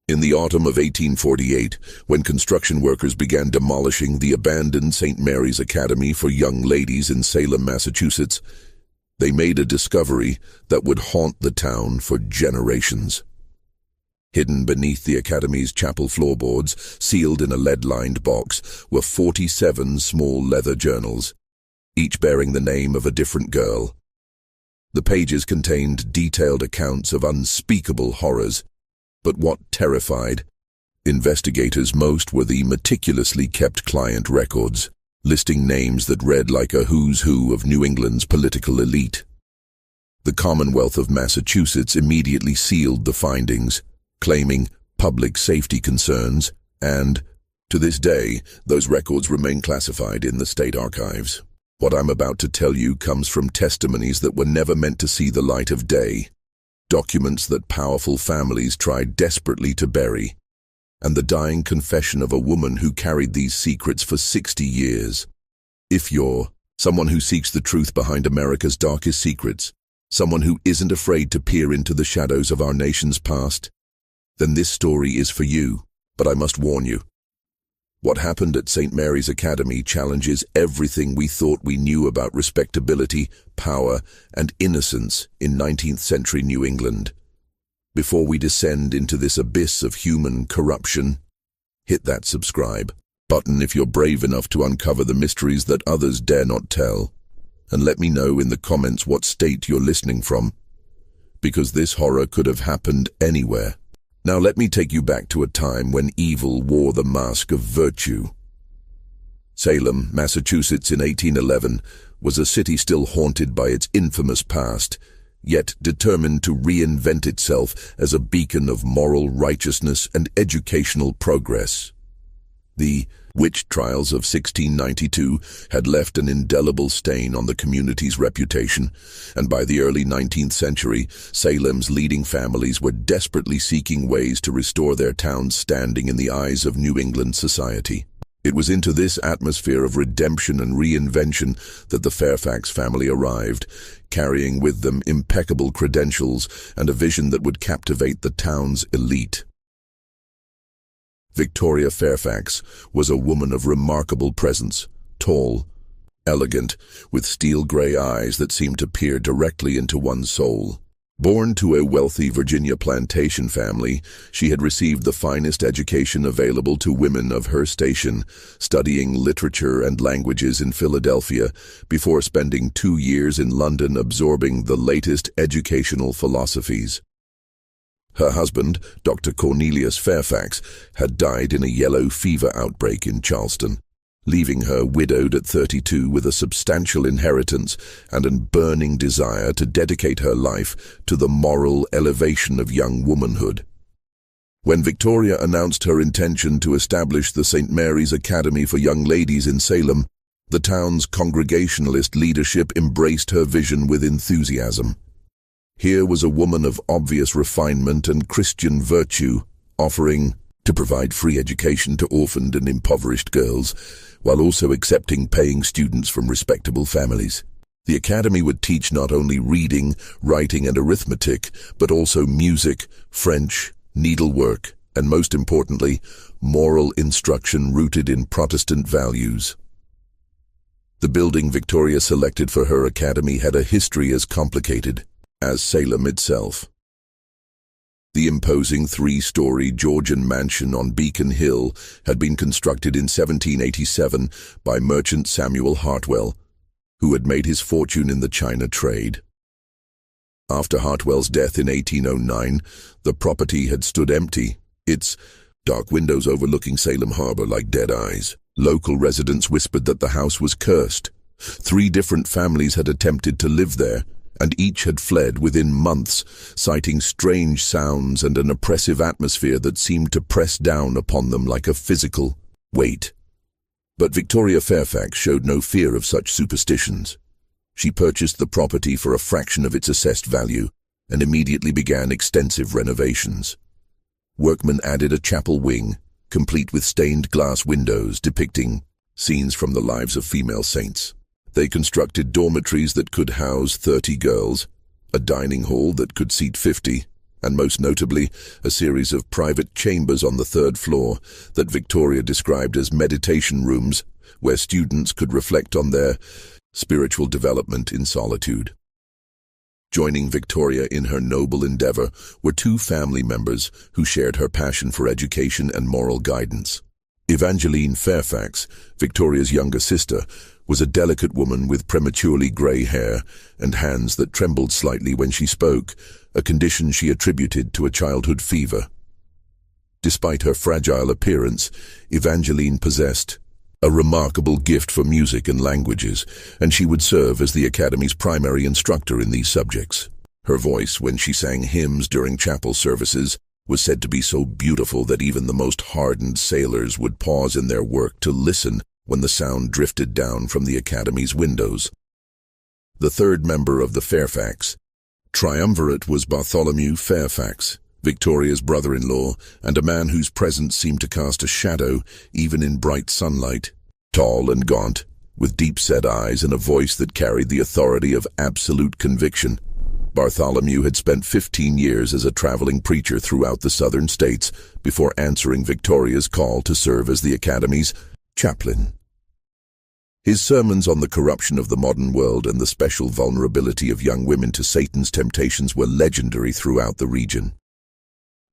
In the autumn of 1848, when construction workers began demolishing the abandoned St. Mary's Academy for young ladies in Salem, Massachusetts, they made a discovery that would haunt the town for generations. Hidden beneath the Academy's chapel floorboards, sealed in a lead-lined box, were 47 small leather journals, each bearing the name of a different girl. The pages contained detailed accounts of unspeakable horrors, but what terrified investigators most were the meticulously kept client records, listing names that read like a who's who of New England's political elite. The Commonwealth of Massachusetts immediately sealed the findings, claiming public safety concerns, and, to this day, those records remain classified in the state archives. What I'm about to tell you comes from testimonies that were never meant to see the light of day, documents that powerful families tried desperately to bury, and the dying confession of a woman who carried these secrets for 60 years. If you're someone who seeks the truth behind America's darkest secrets, someone who isn't afraid to peer into the shadows of our nation's past, then this story is for you. But I must warn you, what happened at St. Mary's Academy challenges everything we thought we knew about respectability, power, and innocence in 19th century New England. Before we descend into this abyss of human corruption, hit that subscribe button if you're brave enough to uncover the mysteries that others dare not tell, and let me know in the comments what state you're listening from, because this horror could have happened anywhere. Now let me take you back to a time when evil wore the mask of virtue. Salem, Massachusetts in 1811 was a city still haunted by its infamous past, yet determined to reinvent itself as a beacon of moral righteousness and educational progress. The witch trials of 1692 had left an indelible stain on the community's reputation, and by the early 19th century, Salem's leading families were desperately seeking ways to restore their town's standing in the eyes of New England society. It was into this atmosphere of redemption and reinvention that the Fairfax family arrived, carrying with them impeccable credentials and a vision that would captivate the town's elite. Victoria Fairfax was a woman of remarkable presence, tall, elegant, with steel-gray eyes that seemed to peer directly into one's soul. Born to a wealthy Virginia plantation family, she had received the finest education available to women of her station, studying literature and languages in Philadelphia before spending 2 years in London absorbing the latest educational philosophies. Her husband, Dr. Cornelius Fairfax, had died in a yellow fever outbreak in Charleston, leaving her widowed at 32 with a substantial inheritance and a burning desire to dedicate her life to the moral elevation of young womanhood. When Victoria announced her intention to establish the St. Mary's Academy for young ladies in Salem, the town's Congregationalist leadership embraced her vision with enthusiasm. Here was a woman of obvious refinement and Christian virtue, offering to provide free education to orphaned and impoverished girls, while also accepting paying students from respectable families. The academy would teach not only reading, writing, and arithmetic, but also music, French, needlework, and most importantly, moral instruction rooted in Protestant values. The building Victoria selected for her academy had a history as complicated as Salem itself. The imposing 3-story Georgian mansion on Beacon Hill had been constructed in 1787 by merchant Samuel Hartwell, who had made his fortune in the China trade. After Hartwell's death in 1809, the property had stood empty, its dark windows overlooking Salem Harbor like dead eyes. Local residents whispered that the house was cursed. 3 different families had attempted to live there, and each had fled within months, citing strange sounds and an oppressive atmosphere that seemed to press down upon them like a physical weight. But Victoria Fairfax showed no fear of such superstitions. She purchased the property for a fraction of its assessed value and immediately began extensive renovations. Workmen added a chapel wing, complete with stained glass windows depicting scenes from the lives of female saints. They constructed dormitories that could house 30 girls, a dining hall that could seat 50, and most notably, a series of private chambers on the third floor that Victoria described as meditation rooms where students could reflect on their spiritual development in solitude. Joining Victoria in her noble endeavor were two family members who shared her passion for education and moral guidance. Evangeline Fairfax, Victoria's younger sister, was a delicate woman with prematurely grey hair and hands that trembled slightly when she spoke, a condition she attributed to a childhood fever. Despite her fragile appearance, Evangeline possessed a remarkable gift for music and languages, and she would serve as the Academy's primary instructor in these subjects. Her voice, when she sang hymns during chapel services, was said to be so beautiful that even the most hardened sailors would pause in their work to listen when the sound drifted down from the Academy's windows. The third member of the Fairfax triumvirate was Bartholomew Fairfax, Victoria's brother-in-law, and a man whose presence seemed to cast a shadow even in bright sunlight. Tall and gaunt, with deep-set eyes and a voice that carried the authority of absolute conviction, Bartholomew had spent 15 years as a traveling preacher throughout the southern states before answering Victoria's call to serve as the Academy's chaplain. His sermons on the corruption of the modern world and the special vulnerability of young women to Satan's temptations were legendary throughout the region.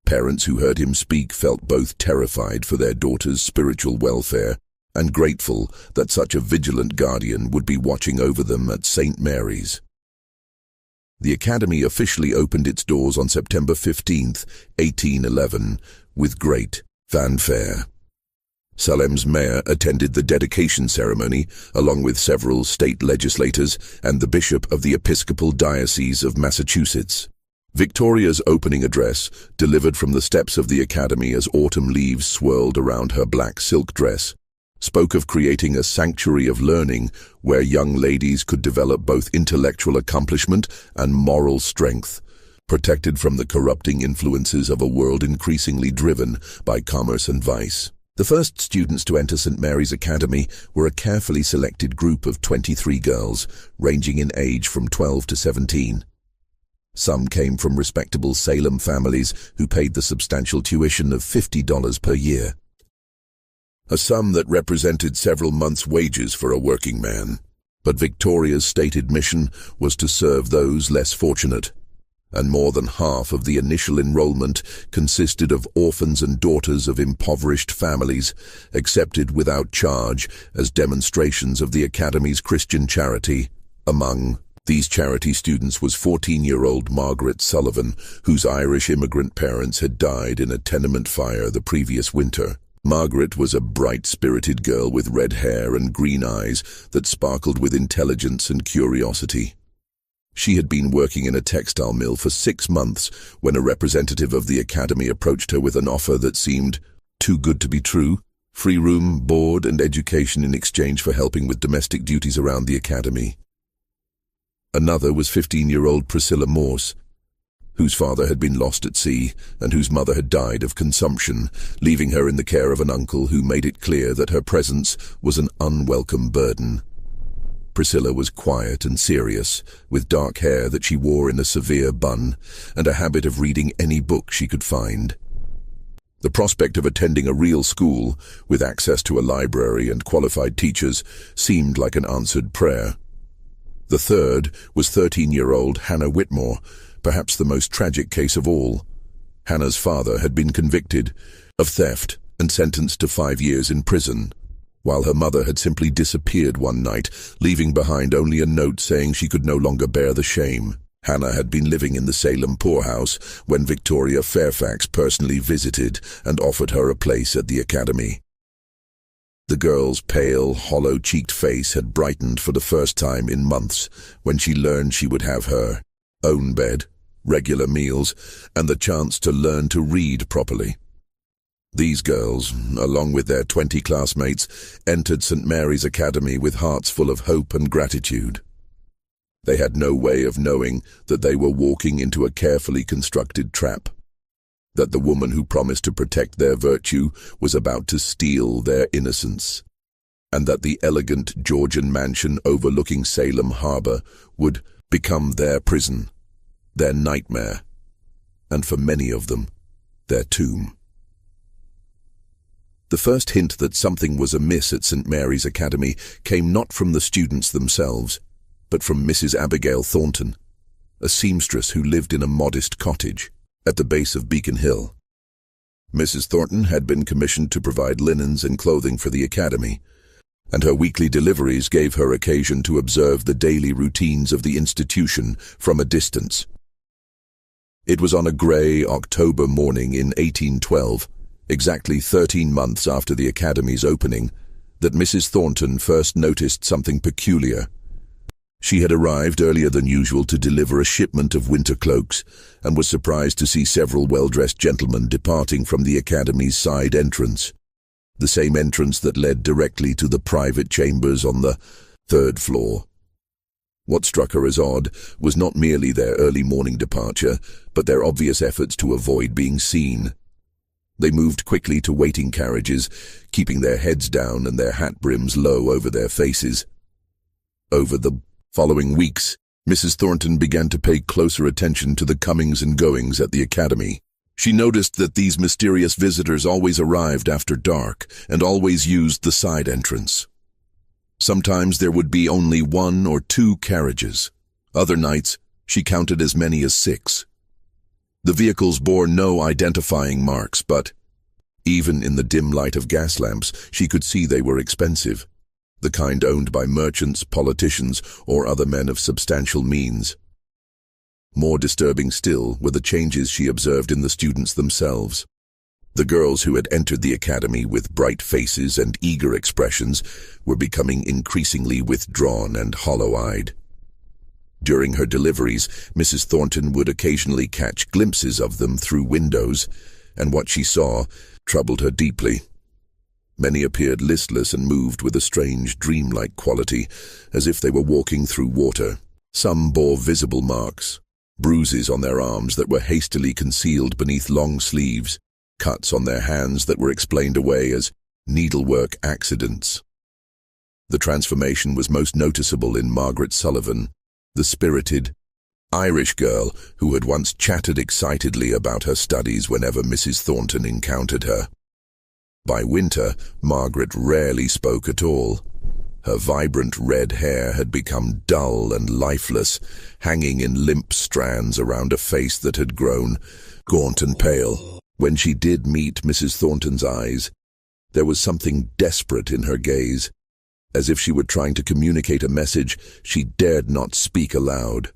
Parents who heard him speak felt both terrified for their daughters' spiritual welfare and grateful that such a vigilant guardian would be watching over them at St. Mary's. The Academy officially opened its doors on September 15, 1811, with great fanfare. Salem's mayor attended the dedication ceremony, along with several state legislators and the bishop of the Episcopal Diocese of Massachusetts. Victoria's opening address, delivered from the steps of the Academy as autumn leaves swirled around her black silk dress, spoke of creating a sanctuary of learning where young ladies could develop both intellectual accomplishment and moral strength, protected from the corrupting influences of a world increasingly driven by commerce and vice. The first students to enter St. Mary's Academy were a carefully selected group of 23 girls, ranging in age from 12 to 17. Some came from respectable Salem families who paid the substantial tuition of $50 per year, a sum that represented several months' wages for a working man. But Victoria's stated mission was to serve those less fortunate, and more than half of the initial enrollment consisted of orphans and daughters of impoverished families, accepted without charge as demonstrations of the Academy's Christian charity. Among these charity students was 14-year-old Margaret Sullivan, whose Irish immigrant parents had died in a tenement fire the previous winter. Margaret was a bright-spirited girl with red hair and green eyes that sparkled with intelligence and curiosity. She had been working in a textile mill for 6 months when a representative of the Academy approached her with an offer that seemed too good to be true: free room, board, and education in exchange for helping with domestic duties around the Academy. Another was 15-year-old Priscilla Morse, whose father had been lost at sea and whose mother had died of consumption, leaving her in the care of an uncle who made it clear that her presence was an unwelcome burden. Priscilla was quiet and serious, with dark hair that she wore in a severe bun, and a habit of reading any book she could find. The prospect of attending a real school, with access to a library and qualified teachers, seemed like an answered prayer. The third was 13-year-old Hannah Whitmore, perhaps the most tragic case of all. Hannah's father had been convicted of theft and sentenced to 5 years in prison, while her mother had simply disappeared one night, leaving behind only a note saying she could no longer bear the shame. Hannah had been living in the Salem poorhouse when Victoria Fairfax personally visited and offered her a place at the Academy. The girl's pale, hollow-cheeked face had brightened for the first time in months when she learned she would have her own bed, regular meals, and the chance to learn to read properly. These girls, along with their 20 classmates, entered St. Mary's Academy with hearts full of hope and gratitude. They had no way of knowing that they were walking into a carefully constructed trap, that the woman who promised to protect their virtue was about to steal their innocence, and that the elegant Georgian mansion overlooking Salem Harbor would become their prison, their nightmare. and for many of them, their tomb. The first hint that something was amiss at St. Mary's Academy came not from the students themselves, but from Mrs. Abigail Thornton, a seamstress who lived in a modest cottage at the base of Beacon Hill. Mrs. Thornton had been commissioned to provide linens and clothing for the academy, and her weekly deliveries gave her occasion to observe the daily routines of the institution from a distance. It was on a grey October morning in 1812, exactly 13 months after the academy's opening, that Mrs. Thornton first noticed something peculiar. She had arrived earlier than usual to deliver a shipment of winter cloaks, and was surprised to see several well-dressed gentlemen departing from the academy's side entrance, the same entrance that led directly to the private chambers on the 3rd floor. What struck her as odd was not merely their early morning departure, but their obvious efforts to avoid being seen. They moved quickly to waiting carriages, keeping their heads down and their hat brims low over their faces. Over the following weeks, Mrs. Thornton began to pay closer attention to the comings and goings at the academy. She noticed that these mysterious visitors always arrived after dark and always used the side entrance. Sometimes there would be only 1 or 2 carriages. Other nights, she counted as many as 6. The vehicles bore no identifying marks, but, even in the dim light of gas lamps, she could see they were expensive, the kind owned by merchants, politicians, or other men of substantial means. More disturbing still were the changes she observed in the students themselves. The girls who had entered the academy with bright faces and eager expressions were becoming increasingly withdrawn and hollow-eyed. During her deliveries, Mrs. Thornton would occasionally catch glimpses of them through windows, and what she saw troubled her deeply. Many appeared listless and moved with a strange dreamlike quality, as if they were walking through water. Some bore visible marks, bruises on their arms that were hastily concealed beneath long sleeves, cuts on their hands that were explained away as needlework accidents. The transformation was most noticeable in Margaret Sullivan, the spirited Irish girl who had once chatted excitedly about her studies whenever Mrs. Thornton encountered her. By winter, Margaret rarely spoke at all. Her vibrant red hair had become dull and lifeless, hanging in limp strands around a face that had grown gaunt and pale. When she did meet Mrs. Thornton's eyes, there was something desperate in her gaze, as if she were trying to communicate a message she dared not speak aloud.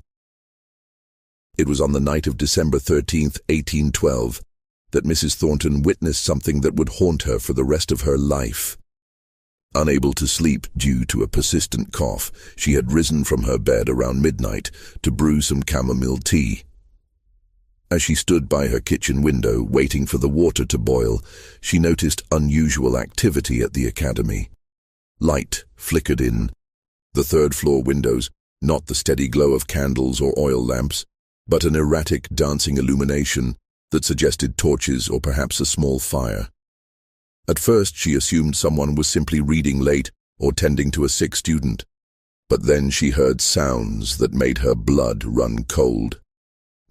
It was on the night of December 13th, 1812, that Mrs. Thornton witnessed something that would haunt her for the rest of her life. Unable to sleep due to a persistent cough, she had risen from her bed around midnight to brew some chamomile tea. As she stood by her kitchen window, waiting for the water to boil, she noticed unusual activity at the academy. Light flickered in the 3rd floor windows, not the steady glow of candles or oil lamps, but an erratic dancing illumination that suggested torches or perhaps a small fire. At first she assumed someone was simply reading late or tending to a sick student, but then she heard sounds that made her blood run cold.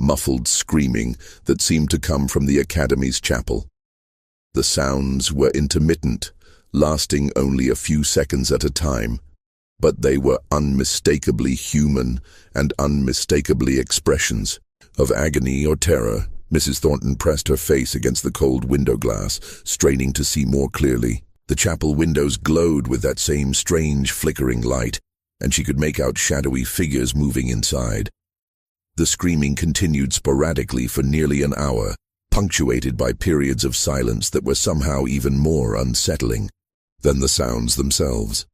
Muffled screaming that seemed to come from the academy's chapel. The sounds were intermittent, lasting only a few seconds at a time, but they were unmistakably human and unmistakably expressions of agony or terror. Mrs. Thornton pressed her face against the cold window glass, straining to see more clearly. The chapel windows glowed with that same strange flickering light, and she could make out shadowy figures moving inside. The screaming continued sporadically for nearly an hour, punctuated by periods of silence that were somehow even more unsettling than the sounds themselves.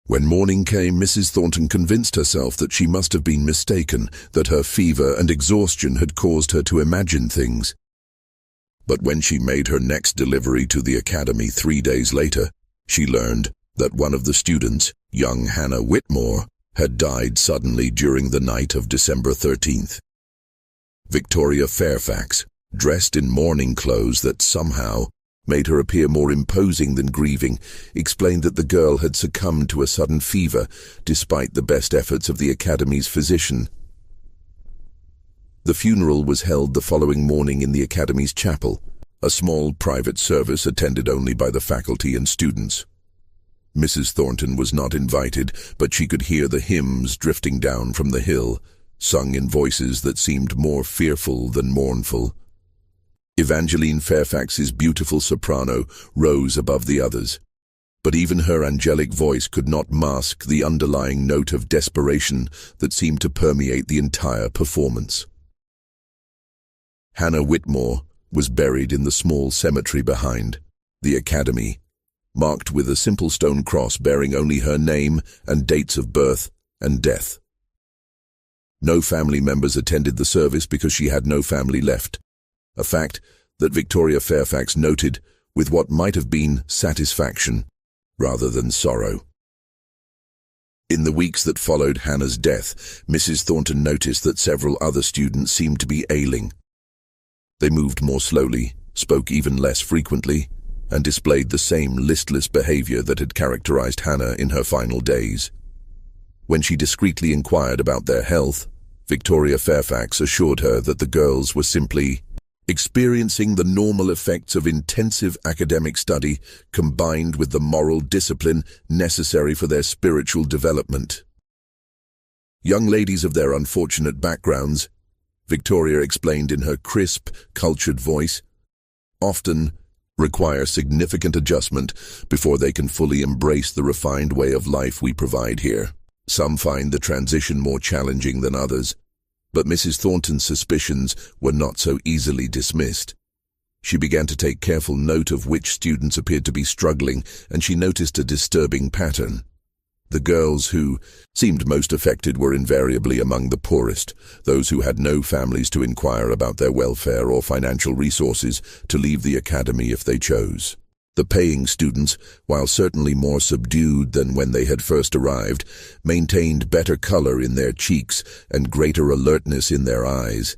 When morning came, Mrs. Thornton convinced herself that she must have been mistaken, that her fever and exhaustion had caused her to imagine things. But when she made her next delivery to the academy 3 days later, she learned that one of the students, young Hannah Whitmore, had died suddenly during the night of December 13th. Victoria Fairfax, dressed in mourning clothes that somehow made her appear more imposing than grieving, explained that the girl had succumbed to a sudden fever despite the best efforts of the academy's physician. The funeral was held the following morning in the Academy's chapel, a small private service attended only by the faculty and students. Mrs. Thornton was not invited, but she could hear the hymns drifting down from the hill, sung in voices that seemed more fearful than mournful. Evangeline Fairfax's beautiful soprano rose above the others, but even her angelic voice could not mask the underlying note of desperation that seemed to permeate the entire performance. Hannah Whitmore was buried in the small cemetery behind the Academy, marked with a simple stone cross bearing only her name and dates of birth and death. No family members attended the service because she had no family left, a fact that Victoria Fairfax noted with what might have been satisfaction rather than sorrow. In the weeks that followed Hannah's death, Mrs. Thornton noticed that several other students seemed to be ailing. They moved more slowly, spoke even less frequently, and displayed the same listless behavior that had characterized Hannah in her final days. When she discreetly inquired about their health, Victoria Fairfax assured her that the girls were simply experiencing the normal effects of intensive academic study combined with the moral discipline necessary for their spiritual development. Young ladies of their unfortunate backgrounds, Victoria explained in her crisp, cultured voice, often require significant adjustment before they can fully embrace the refined way of life we provide here. Some find the transition more challenging than others, but Mrs. Thornton's suspicions were not so easily dismissed. She began to take careful note of which students appeared to be struggling, and she noticed a disturbing pattern. The girls who seemed most affected were invariably among the poorest, those who had no families to inquire about their welfare or financial resources to leave the academy if they chose. The paying students, while certainly more subdued than when they had first arrived, maintained better color in their cheeks and greater alertness in their eyes.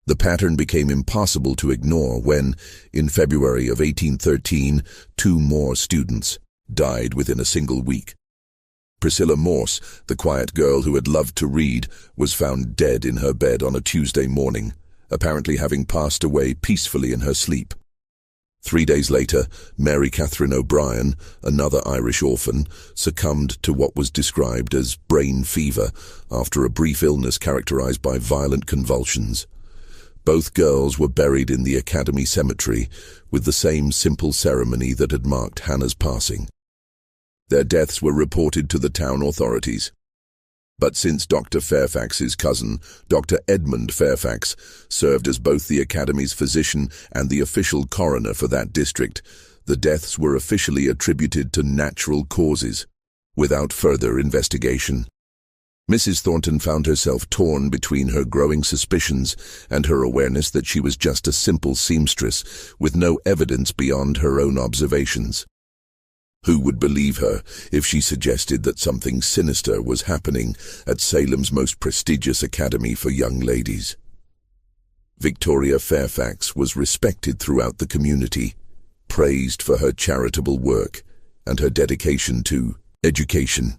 The pattern became impossible to ignore when, in February of 1813, 2 more students died within a single week. Priscilla Morse, the quiet girl who had loved to read, was found dead in her bed on a Tuesday morning, apparently having passed away peacefully in her sleep. 3 days later, Mary Catherine O'Brien, another Irish orphan, succumbed to what was described as brain fever after a brief illness characterized by violent convulsions. Both girls were buried in the Academy Cemetery with the same simple ceremony that had marked Hannah's passing. Their deaths were reported to the town authorities. But since Dr. Fairfax's cousin, Dr. Edmund Fairfax, served as both the Academy's physician and the official coroner for that district, the deaths were officially attributed to natural causes, without further investigation. Mrs. Thornton found herself torn between her growing suspicions and her awareness that she was just a simple seamstress with no evidence beyond her own observations. Who would believe her if she suggested that something sinister was happening at Salem's most prestigious academy for young ladies? Victoria Fairfax was respected throughout the community, praised for her charitable work and her dedication to education.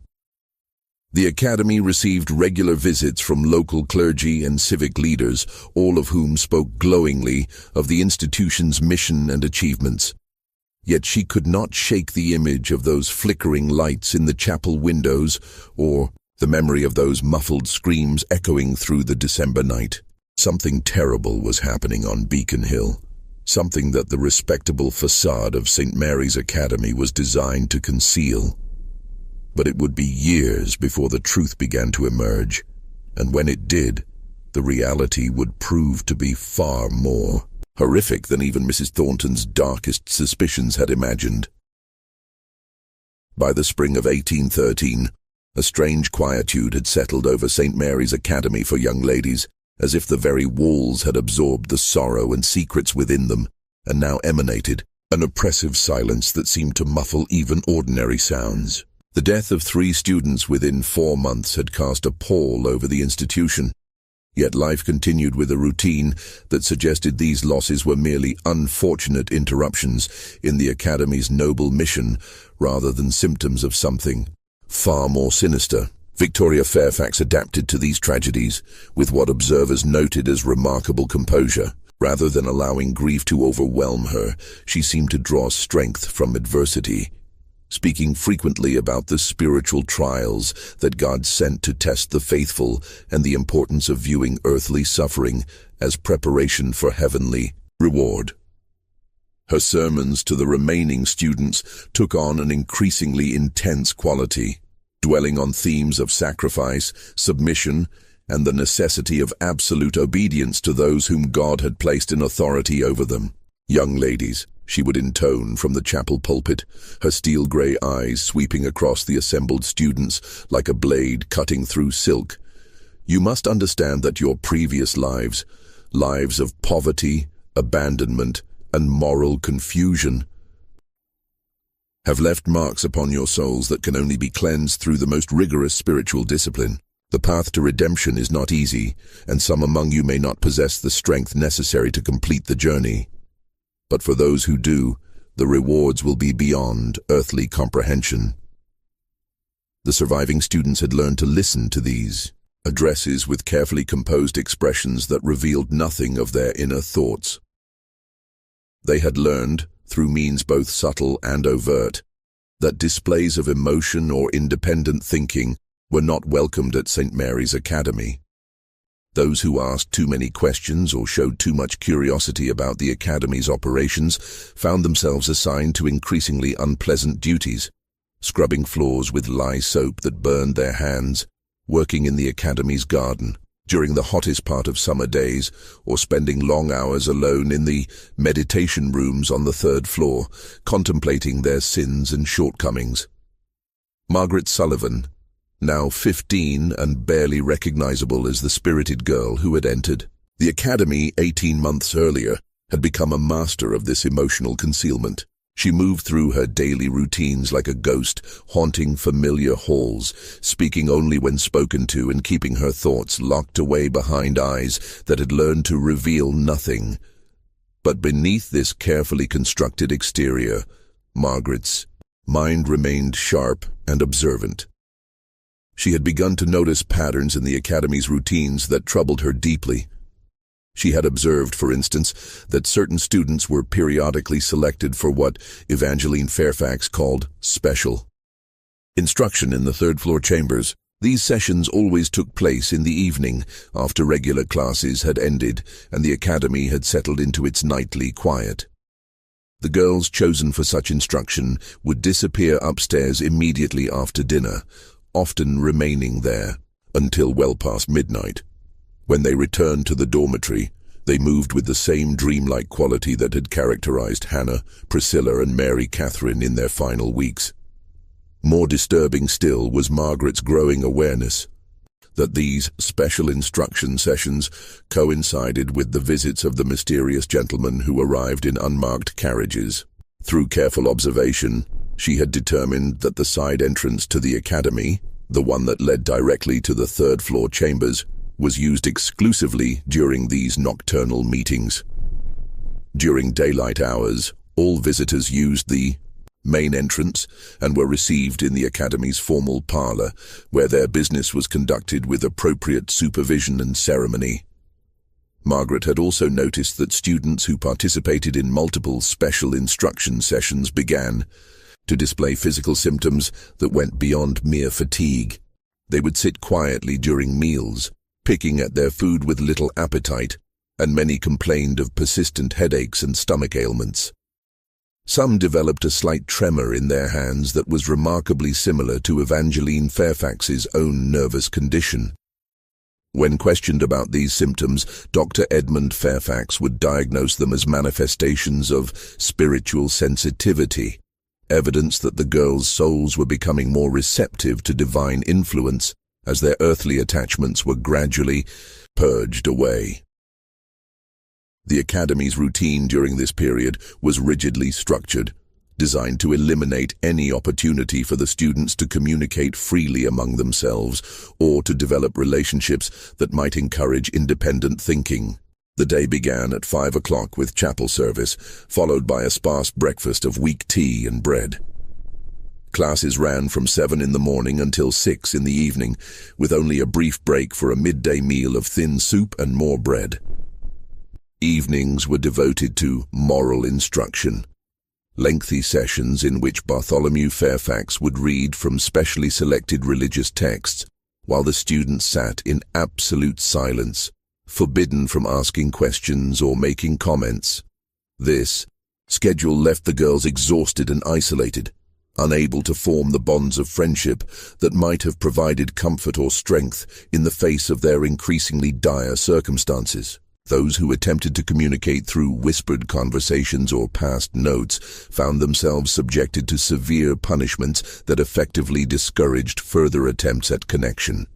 The academy received regular visits from local clergy and civic leaders, all of whom spoke glowingly of the institution's mission and achievements. Yet she could not shake the image of those flickering lights in the chapel windows or the memory of those muffled screams echoing through the December night. Something terrible was happening on Beacon Hill, something that the respectable facade of St. Mary's Academy was designed to conceal. But it would be years before the truth began to emerge, and when it did, the reality would prove to be far more horrific than even Mrs. Thornton's darkest suspicions had imagined. By the spring of 1813, a strange quietude had settled over St. Mary's Academy for young ladies, as if the very walls had absorbed the sorrow and secrets within them, and now emanated an oppressive silence that seemed to muffle even ordinary sounds. The death of 3 students within 4 months had cast a pall over the institution. Yet life continued with a routine that suggested these losses were merely unfortunate interruptions in the Academy's noble mission rather than symptoms of something far more sinister. Victoria Fairfax adapted to these tragedies with what observers noted as remarkable composure. Rather than allowing grief to overwhelm her, she seemed to draw strength from adversity, speaking frequently about the spiritual trials that God sent to test the faithful and the importance of viewing earthly suffering as preparation for heavenly reward. Her sermons to the remaining students took on an increasingly intense quality, dwelling on themes of sacrifice, submission, and the necessity of absolute obedience to those whom God had placed in authority over them. "Young ladies," she would intone from the chapel pulpit, her steel-grey eyes sweeping across the assembled students like a blade cutting through silk, "you must understand that your previous lives, lives of poverty, abandonment, and moral confusion, have left marks upon your souls that can only be cleansed through the most rigorous spiritual discipline. The path to redemption is not easy, and some among you may not possess the strength necessary to complete the journey. But for those who do, the rewards will be beyond earthly comprehension." The surviving students had learned to listen to these addresses with carefully composed expressions that revealed nothing of their inner thoughts. They had learned, through means both subtle and overt, that displays of emotion or independent thinking were not welcomed at St. Mary's Academy. Those who asked too many questions or showed too much curiosity about the Academy's operations found themselves assigned to increasingly unpleasant duties, scrubbing floors with lye soap that burned their hands, working in the Academy's garden during the hottest part of summer days, or spending long hours alone in the meditation rooms on the third floor, contemplating their sins and shortcomings. Margaret Sullivan, now 15 and barely recognizable as the spirited girl who had entered the Academy 18 months earlier, had become a master of this emotional concealment. She moved through her daily routines like a ghost, haunting familiar halls, speaking only when spoken to and keeping her thoughts locked away behind eyes that had learned to reveal nothing. But beneath this carefully constructed exterior, Margaret's mind remained sharp and observant. She had begun to notice patterns in the Academy's routines that troubled her deeply. She had observed, for instance, that certain students were periodically selected for what Evangeline Fairfax called special instruction in the third-floor chambers. These sessions always took place in the evening, after regular classes had ended and the Academy had settled into its nightly quiet. The girls chosen for such instruction would disappear upstairs immediately after dinner, often remaining there until well past midnight. When they returned to the dormitory, they moved with the same dreamlike quality that had characterized Hannah, Priscilla, and Mary Catherine in their final weeks. More disturbing still was Margaret's growing awareness that these special instruction sessions coincided with the visits of the mysterious gentlemen who arrived in unmarked carriages. Through careful observation, she had determined that the side entrance to the Academy, the one that led directly to the third-floor chambers, was used exclusively during these nocturnal meetings. During daylight hours, all visitors used the main entrance and were received in the Academy's formal parlor, where their business was conducted with appropriate supervision and ceremony. Margaret had also noticed that students who participated in multiple special instruction sessions began to display physical symptoms that went beyond mere fatigue. They would sit quietly during meals, picking at their food with little appetite, and many complained of persistent headaches and stomach ailments. Some developed a slight tremor in their hands that was remarkably similar to Evangeline Fairfax's own nervous condition. When questioned about these symptoms, Dr. Edmund Fairfax would diagnose them as manifestations of spiritual sensitivity, evidence that the girls' souls were becoming more receptive to divine influence as their earthly attachments were gradually purged away. The Academy's routine during this period was rigidly structured, designed to eliminate any opportunity for the students to communicate freely among themselves or to develop relationships that might encourage independent thinking. The day began at 5 o'clock with chapel service, followed by a sparse breakfast of weak tea and bread. Classes ran from 7 in the morning until 6 in the evening, with only a brief break for a midday meal of thin soup and more bread. Evenings were devoted to moral instruction, lengthy sessions in which Bartholomew Fairfax would read from specially selected religious texts, while the students sat in absolute silence, forbidden from asking questions or making comments. This schedule left the girls exhausted and isolated, unable to form the bonds of friendship that might have provided comfort or strength in the face of their increasingly dire circumstances. Those who attempted to communicate through whispered conversations or passed notes found themselves subjected to severe punishments that effectively discouraged further attempts at connection.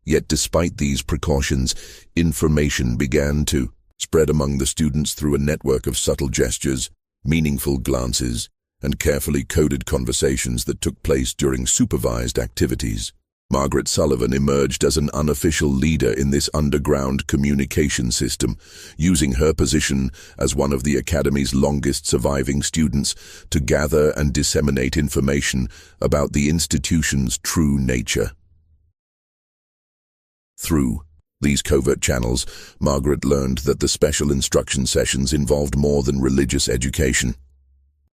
Yet despite these precautions, information began to spread among the students through a network of subtle gestures, meaningful glances, and carefully coded conversations that took place during supervised activities. Margaret Sullivan emerged as an unofficial leader in this underground communication system, using her position as one of the Academy's longest surviving students to gather and disseminate information about the institution's true nature. Through these covert channels, Margaret learned that the special instruction sessions involved more than religious education.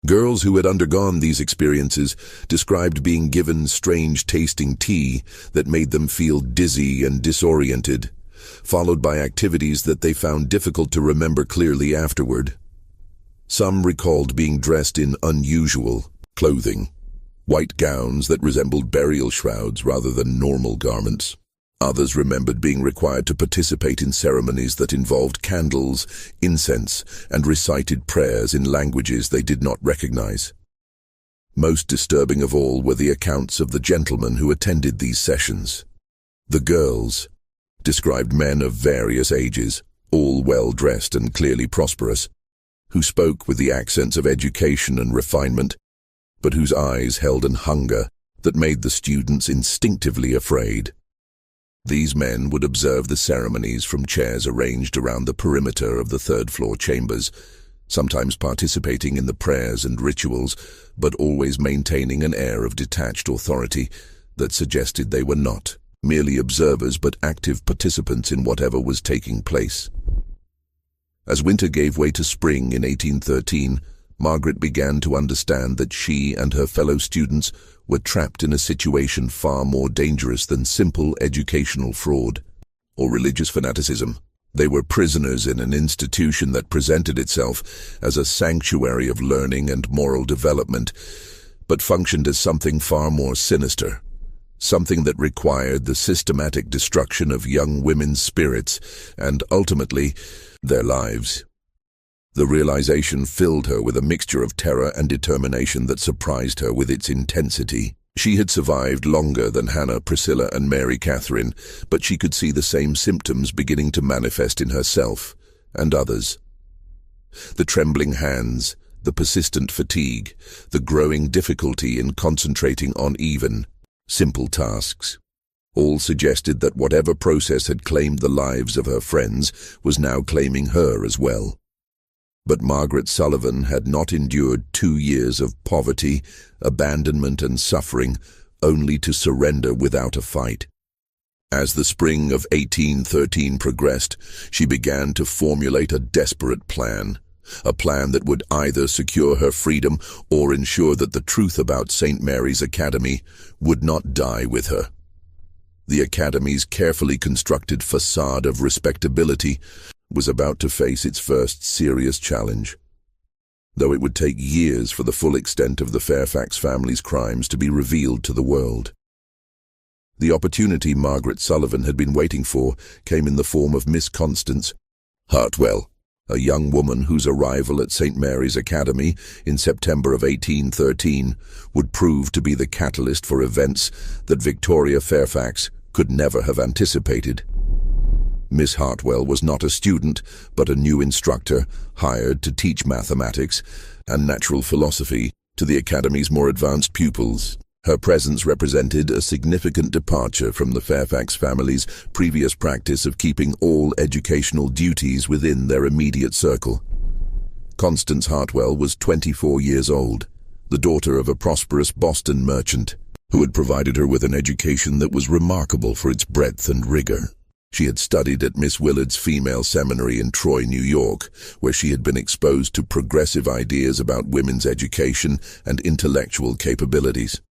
Girls who had undergone these experiences described being given strange-tasting tea that made them feel dizzy and disoriented, followed by activities that they found difficult to remember clearly afterward. Some recalled being dressed in unusual clothing, white gowns that resembled burial shrouds rather than normal garments. Others remembered being required to participate in ceremonies that involved candles, incense, and recited prayers in languages they did not recognize. Most disturbing of all were the accounts of the gentlemen who attended these sessions. The girls described men of various ages, all well-dressed and clearly prosperous, who spoke with the accents of education and refinement, but whose eyes held an hunger that made the students instinctively afraid. These men would observe the ceremonies from chairs arranged around the perimeter of the third-floor chambers, sometimes participating in the prayers and rituals, but always maintaining an air of detached authority that suggested they were not merely observers but active participants in whatever was taking place. As winter gave way to spring in 1813, Margaret began to understand that she and her fellow students were trapped in a situation far more dangerous than simple educational fraud or religious fanaticism. They were prisoners in an institution that presented itself as a sanctuary of learning and moral development, but functioned as something far more sinister, something that required the systematic destruction of young women's spirits and, ultimately, their lives. The realization filled her with a mixture of terror and determination that surprised her with its intensity. She had survived longer than Hannah, Priscilla, and Mary Catherine, but she could see the same symptoms beginning to manifest in herself and others. The trembling hands, the persistent fatigue, the growing difficulty in concentrating on even, simple tasks, all suggested that whatever process had claimed the lives of her friends was now claiming her as well. But Margaret Sullivan had not endured 2 years of poverty, abandonment, and suffering, only to surrender without a fight. As the spring of 1813 progressed, she began to formulate a desperate plan, a plan that would either secure her freedom or ensure that the truth about St. Mary's Academy would not die with her. The Academy's carefully constructed facade of respectability was about to face its first serious challenge, though it would take years for the full extent of the Fairfax family's crimes to be revealed to the world. The opportunity Margaret Sullivan had been waiting for came in the form of Miss Constance Hartwell, a young woman whose arrival at St. Mary's Academy in September of 1813 would prove to be the catalyst for events that Victoria Fairfax could never have anticipated. Miss Hartwell was not a student, but a new instructor hired to teach mathematics and natural philosophy to the Academy's more advanced pupils. Her presence represented a significant departure from the Fairfax family's previous practice of keeping all educational duties within their immediate circle. Constance Hartwell was 24 years old, the daughter of a prosperous Boston merchant, who had provided her with an education that was remarkable for its breadth and rigor. She had studied at Miss Willard's Female Seminary in Troy, New York, where she had been exposed to progressive ideas about women's education and intellectual capabilities.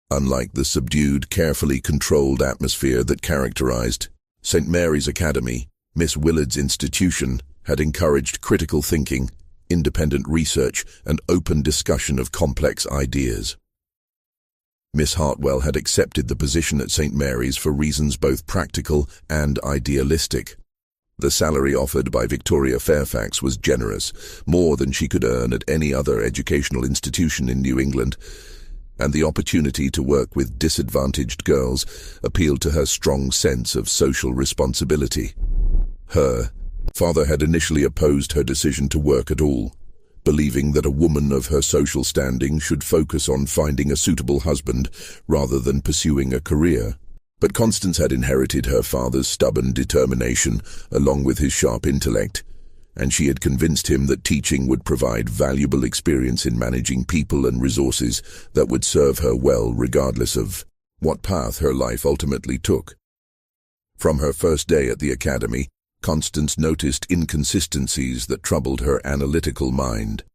Unlike the subdued, carefully controlled atmosphere that characterized St. Mary's Academy, Miss Willard's institution had encouraged critical thinking, independent research, and open discussion of complex ideas. Miss Hartwell had accepted the position at St. Mary's for reasons both practical and idealistic. The salary offered by Victoria Fairfax was generous, more than she could earn at any other educational institution in New England, and the opportunity to work with disadvantaged girls appealed to her strong sense of social responsibility. Her father had initially opposed her decision to work at all, believing that a woman of her social standing should focus on finding a suitable husband rather than pursuing a career. But Constance had inherited her father's stubborn determination along with his sharp intellect, and she had convinced him that teaching would provide valuable experience in managing people and resources that would serve her well regardless of what path her life ultimately took. From her first day at the academy, Constance noticed inconsistencies that troubled her analytical mind.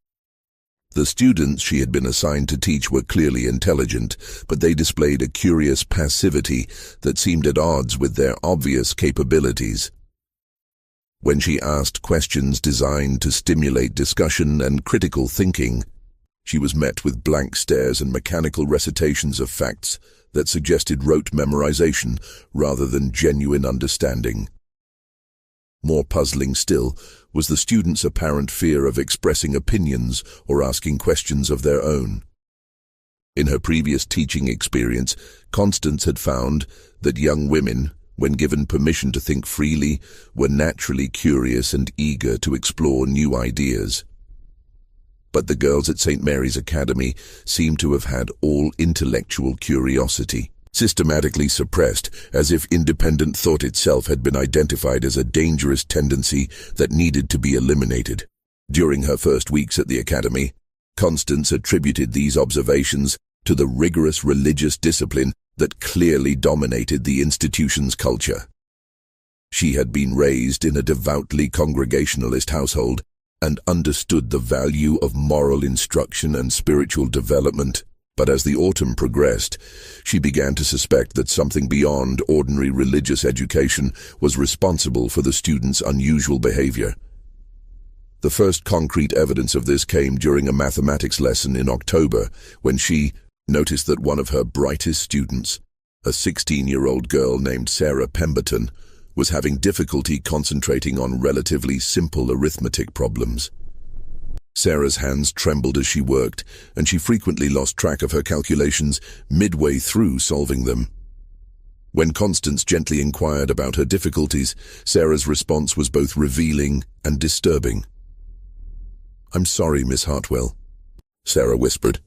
The students she had been assigned to teach were clearly intelligent, but they displayed a curious passivity that seemed at odds with their obvious capabilities. When she asked questions designed to stimulate discussion and critical thinking, she was met with blank stares and mechanical recitations of facts that suggested rote memorization rather than genuine understanding. More puzzling still was the students' apparent fear of expressing opinions or asking questions of their own. In her previous teaching experience, Constance had found that young women, when given permission to think freely, were naturally curious and eager to explore new ideas. But the girls at St. Mary's Academy seemed to have had all intellectual curiosity systematically suppressed, as if independent thought itself had been identified as a dangerous tendency that needed to be eliminated. During her first weeks at the academy, Constance attributed these observations to the rigorous religious discipline that clearly dominated the institution's culture. She had been raised in a devoutly Congregationalist household and understood the value of moral instruction and spiritual development. But as the autumn progressed, she began to suspect that something beyond ordinary religious education was responsible for the students' unusual behavior. The first concrete evidence of this came during a mathematics lesson in October, when she noticed that one of her brightest students, a 16-year-old girl named Sarah Pemberton, was having difficulty concentrating on relatively simple arithmetic problems. Sarah's hands trembled as she worked, and she frequently lost track of her calculations midway through solving them. When Constance gently inquired about her difficulties, Sarah's response was both revealing and disturbing. "I'm sorry, Miss Hartwell," Sarah whispered,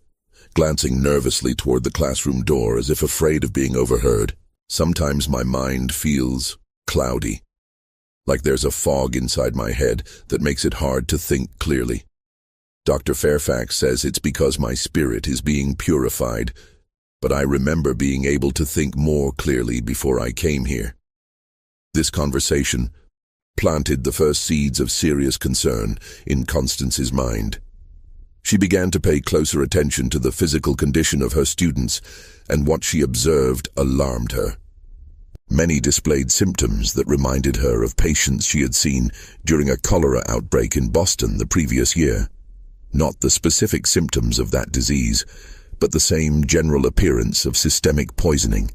glancing nervously toward the classroom door as if afraid of being overheard. "Sometimes my mind feels cloudy, like there's a fog inside my head that makes it hard to think clearly. Dr. Fairfax says it's because my spirit is being purified, but I remember being able to think more clearly before I came here." This conversation planted the first seeds of serious concern in Constance's mind. She began to pay closer attention to the physical condition of her students, and what she observed alarmed her. Many displayed symptoms that reminded her of patients she had seen during a cholera outbreak in Boston the previous year. Not the specific symptoms of that disease, but the same general appearance of systemic poisoning.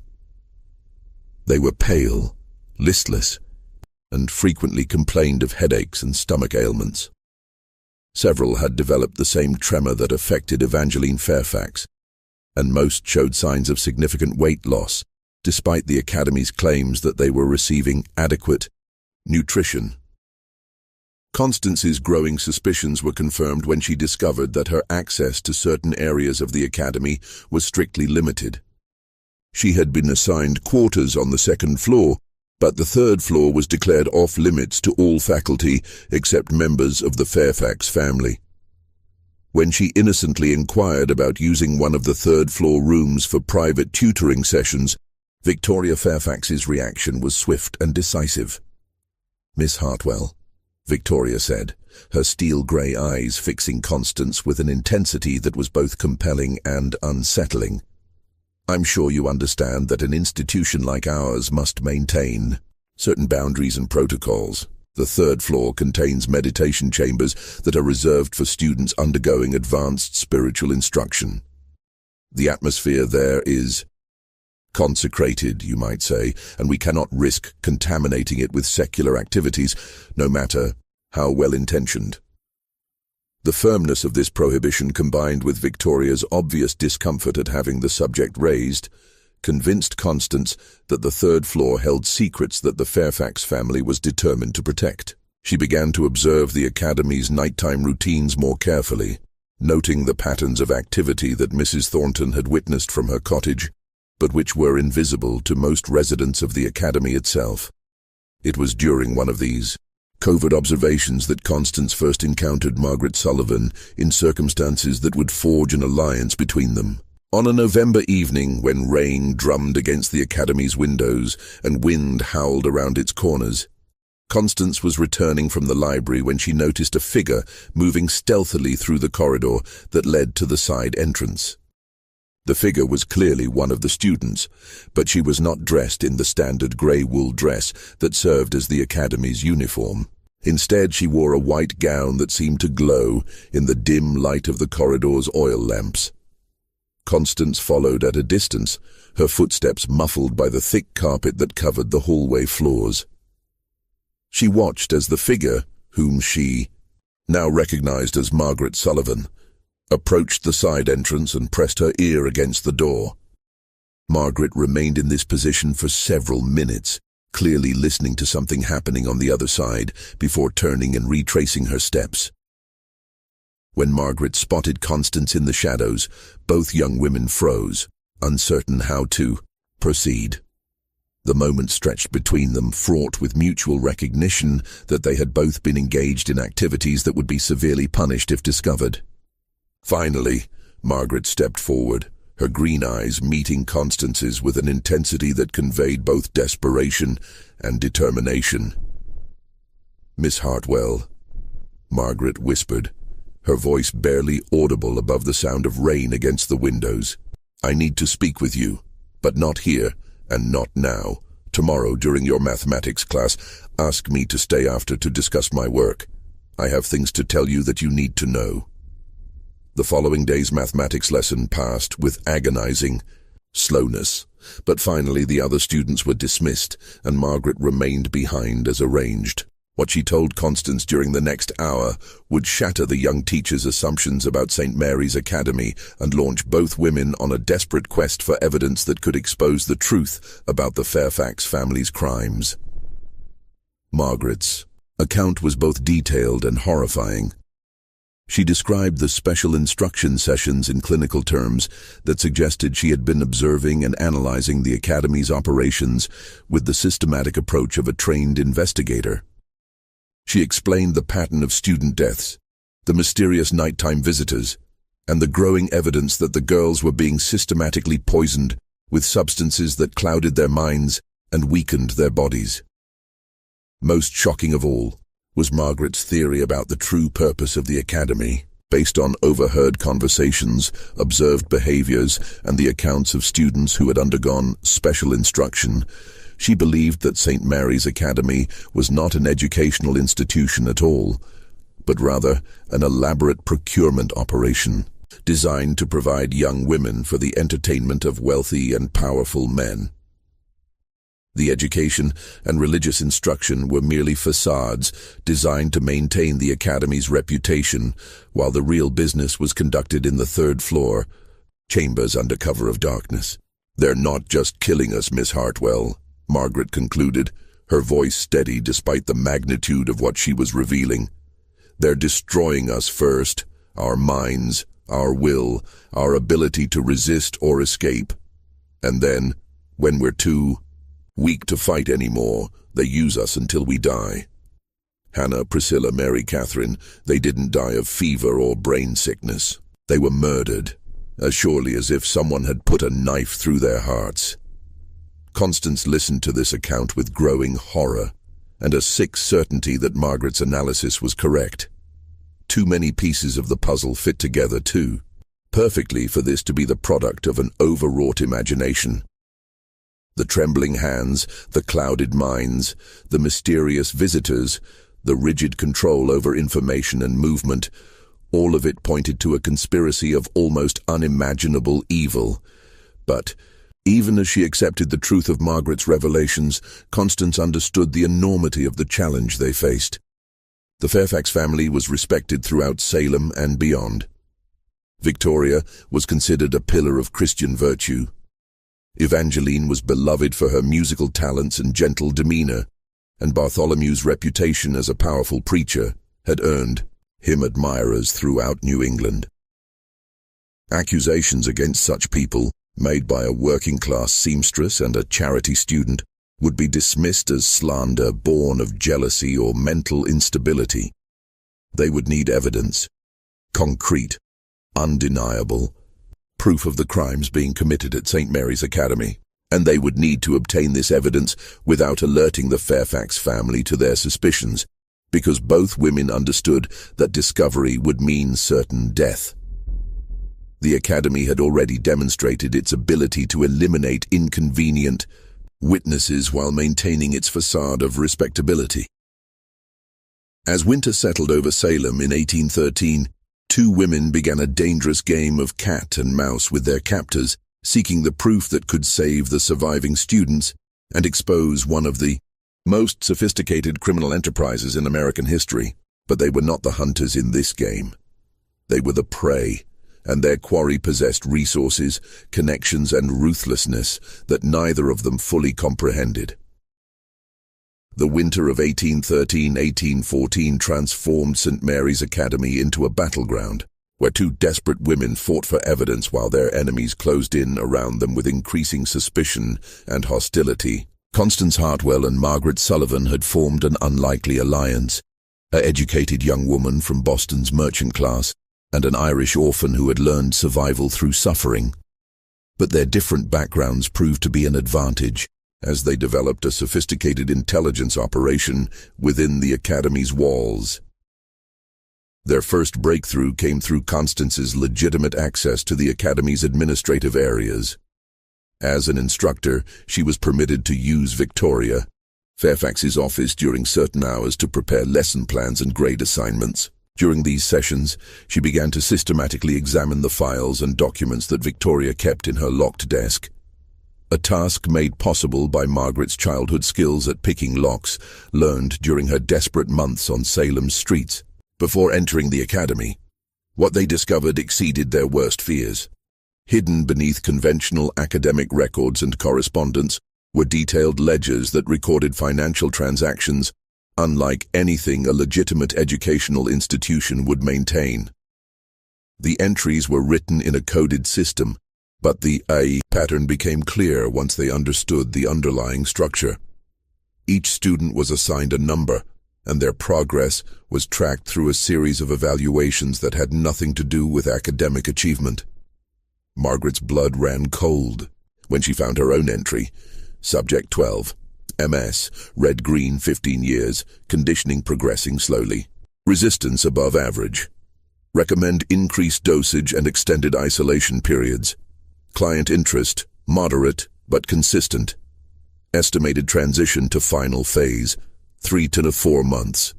They were pale, listless, and frequently complained of headaches and stomach ailments. Several had developed the same tremor that affected Evangeline Fairfax, and most showed signs of significant weight loss, despite the Academy's claims that they were receiving adequate nutrition. Constance's growing suspicions were confirmed when she discovered that her access to certain areas of the academy was strictly limited. She had been assigned quarters on the second floor, but the third floor was declared off-limits to all faculty except members of the Fairfax family. When she innocently inquired about using one of the third-floor rooms for private tutoring sessions, Victoria Fairfax's reaction was swift and decisive. "Miss Hartwell," Victoria said, her steel-grey eyes fixing Constance with an intensity that was both compelling and unsettling. "I'm sure you understand that an institution like ours must maintain certain boundaries and protocols. The third floor contains meditation chambers that are reserved for students undergoing advanced spiritual instruction. The atmosphere there is consecrated, you might say, and we cannot risk contaminating it with secular activities, no matter how well-intentioned." The firmness of this prohibition, combined with Victoria's obvious discomfort at having the subject raised, convinced Constance that the third floor held secrets that the Fairfax family was determined to protect. She began to observe the academy's nighttime routines more carefully, noting the patterns of activity that Mrs. Thornton had witnessed from her cottage, but which were invisible to most residents of the academy itself. It was during one of these covert observations that Constance first encountered Margaret Sullivan in circumstances that would forge an alliance between them. On a November evening, when rain drummed against the academy's windows and wind howled around its corners, Constance was returning from the library when she noticed a figure moving stealthily through the corridor that led to the side entrance. The figure was clearly one of the students, but she was not dressed in the standard grey wool dress that served as the academy's uniform. Instead, she wore a white gown that seemed to glow in the dim light of the corridor's oil lamps. Constance followed at a distance, her footsteps muffled by the thick carpet that covered the hallway floors. She watched as the figure, whom she now recognized as Margaret Sullivan, approached the side entrance and pressed her ear against the door. Margaret remained in this position for several minutes, clearly listening to something happening on the other side, before turning and retracing her steps. When Margaret spotted Constance in the shadows, both young women froze, uncertain how to proceed. The moment stretched between them, fraught with mutual recognition that they had both been engaged in activities that would be severely punished if discovered. Finally, Margaret stepped forward, her green eyes meeting Constance's with an intensity that conveyed both desperation and determination. "Miss Hartwell," Margaret whispered, her voice barely audible above the sound of rain against the windows. "I need to speak with you, but not here and not now. Tomorrow, during your mathematics class, ask me to stay after to discuss my work. I have things to tell you that you need to know." The following day's mathematics lesson passed with agonizing slowness, but finally the other students were dismissed, and Margaret remained behind as arranged. What she told Constance during the next hour would shatter the young teacher's assumptions about St. Mary's Academy and launch both women on a desperate quest for evidence that could expose the truth about the Fairfax family's crimes. Margaret's account was both detailed and horrifying. She described the special instruction sessions in clinical terms that suggested she had been observing and analyzing the Academy's operations with the systematic approach of a trained investigator. She explained the pattern of student deaths, the mysterious nighttime visitors, and the growing evidence that the girls were being systematically poisoned with substances that clouded their minds and weakened their bodies. Most shocking of all was Margaret's theory about the true purpose of the Academy. Based on overheard conversations, observed behaviors, and the accounts of students who had undergone special instruction, she believed that St. Mary's Academy was not an educational institution at all, but rather an elaborate procurement operation designed to provide young women for the entertainment of wealthy and powerful men. The education and religious instruction were merely facades designed to maintain the Academy's reputation, while the real business was conducted in the third floor, chambers under cover of darkness. "They're not just killing us, Miss Hartwell," Margaret concluded, her voice steady despite the magnitude of what she was revealing. "They're destroying us first, our minds, our will, our ability to resist or escape. And then, when we're too weak to fight anymore, they use us until we die." Hannah, Priscilla, Mary, Catherine, they didn't die of fever or brain sickness. They were murdered, as surely as if someone had put a knife through their hearts. Constance listened to this account with growing horror and a sick certainty that Margaret's analysis was correct. Too many pieces of the puzzle fit together too, perfectly for this to be the product of an overwrought imagination. The trembling hands, the clouded minds, the mysterious visitors, the rigid control over information and movement, all of it pointed to a conspiracy of almost unimaginable evil. But even as she accepted the truth of Margaret's revelations, Constance understood the enormity of the challenge they faced. The Fairfax family was respected throughout Salem and beyond. Victoria was considered a pillar of Christian virtue. Evangeline was beloved for her musical talents and gentle demeanor, and Bartholomew's reputation as a powerful preacher had earned him admirers throughout New England. Accusations against such people, made by a working-class seamstress and a charity student, would be dismissed as slander born of jealousy or mental instability. They would need evidence, concrete, undeniable, proof of the crimes being committed at St. Mary's Academy, and they would need to obtain this evidence without alerting the Fairfax family to their suspicions, because both women understood that discovery would mean certain death. The Academy had already demonstrated its ability to eliminate inconvenient witnesses while maintaining its facade of respectability. As winter settled over Salem in 1813, two women began a dangerous game of cat and mouse with their captors, seeking the proof that could save the surviving students and expose one of the most sophisticated criminal enterprises in American history. But they were not the hunters in this game. They were the prey, and their quarry possessed resources, connections, and ruthlessness that neither of them fully comprehended. The winter of 1813-1814 transformed St. Mary's Academy into a battleground, where two desperate women fought for evidence while their enemies closed in around them with increasing suspicion and hostility. Constance Hartwell and Margaret Sullivan had formed an unlikely alliance, an educated young woman from Boston's merchant class, and an Irish orphan who had learned survival through suffering. But their different backgrounds proved to be an advantage, as they developed a sophisticated intelligence operation within the Academy's walls. Their first breakthrough came through Constance's legitimate access to the Academy's administrative areas. As an instructor, she was permitted to use Victoria, Fairfax's office, during certain hours to prepare lesson plans and grade assignments. During these sessions, she began to systematically examine the files and documents that Victoria kept in her locked desk. A task made possible by Margaret's childhood skills at picking locks, learned during her desperate months on Salem's streets. Before entering the Academy, what they discovered exceeded their worst fears. Hidden beneath conventional academic records and correspondence were detailed ledgers that recorded financial transactions unlike anything a legitimate educational institution would maintain. The entries were written in a coded system, but the pattern became clear once they understood the underlying structure. Each student was assigned a number, and their progress was tracked through a series of evaluations that had nothing to do with academic achievement. Margaret's blood ran cold when she found her own entry. Subject 12. MS, red-green, 15 years, conditioning progressing slowly. Resistance above average. Recommend increased dosage and extended isolation periods. Client interest, moderate but consistent. Estimated transition to final phase, 3 to 4 months.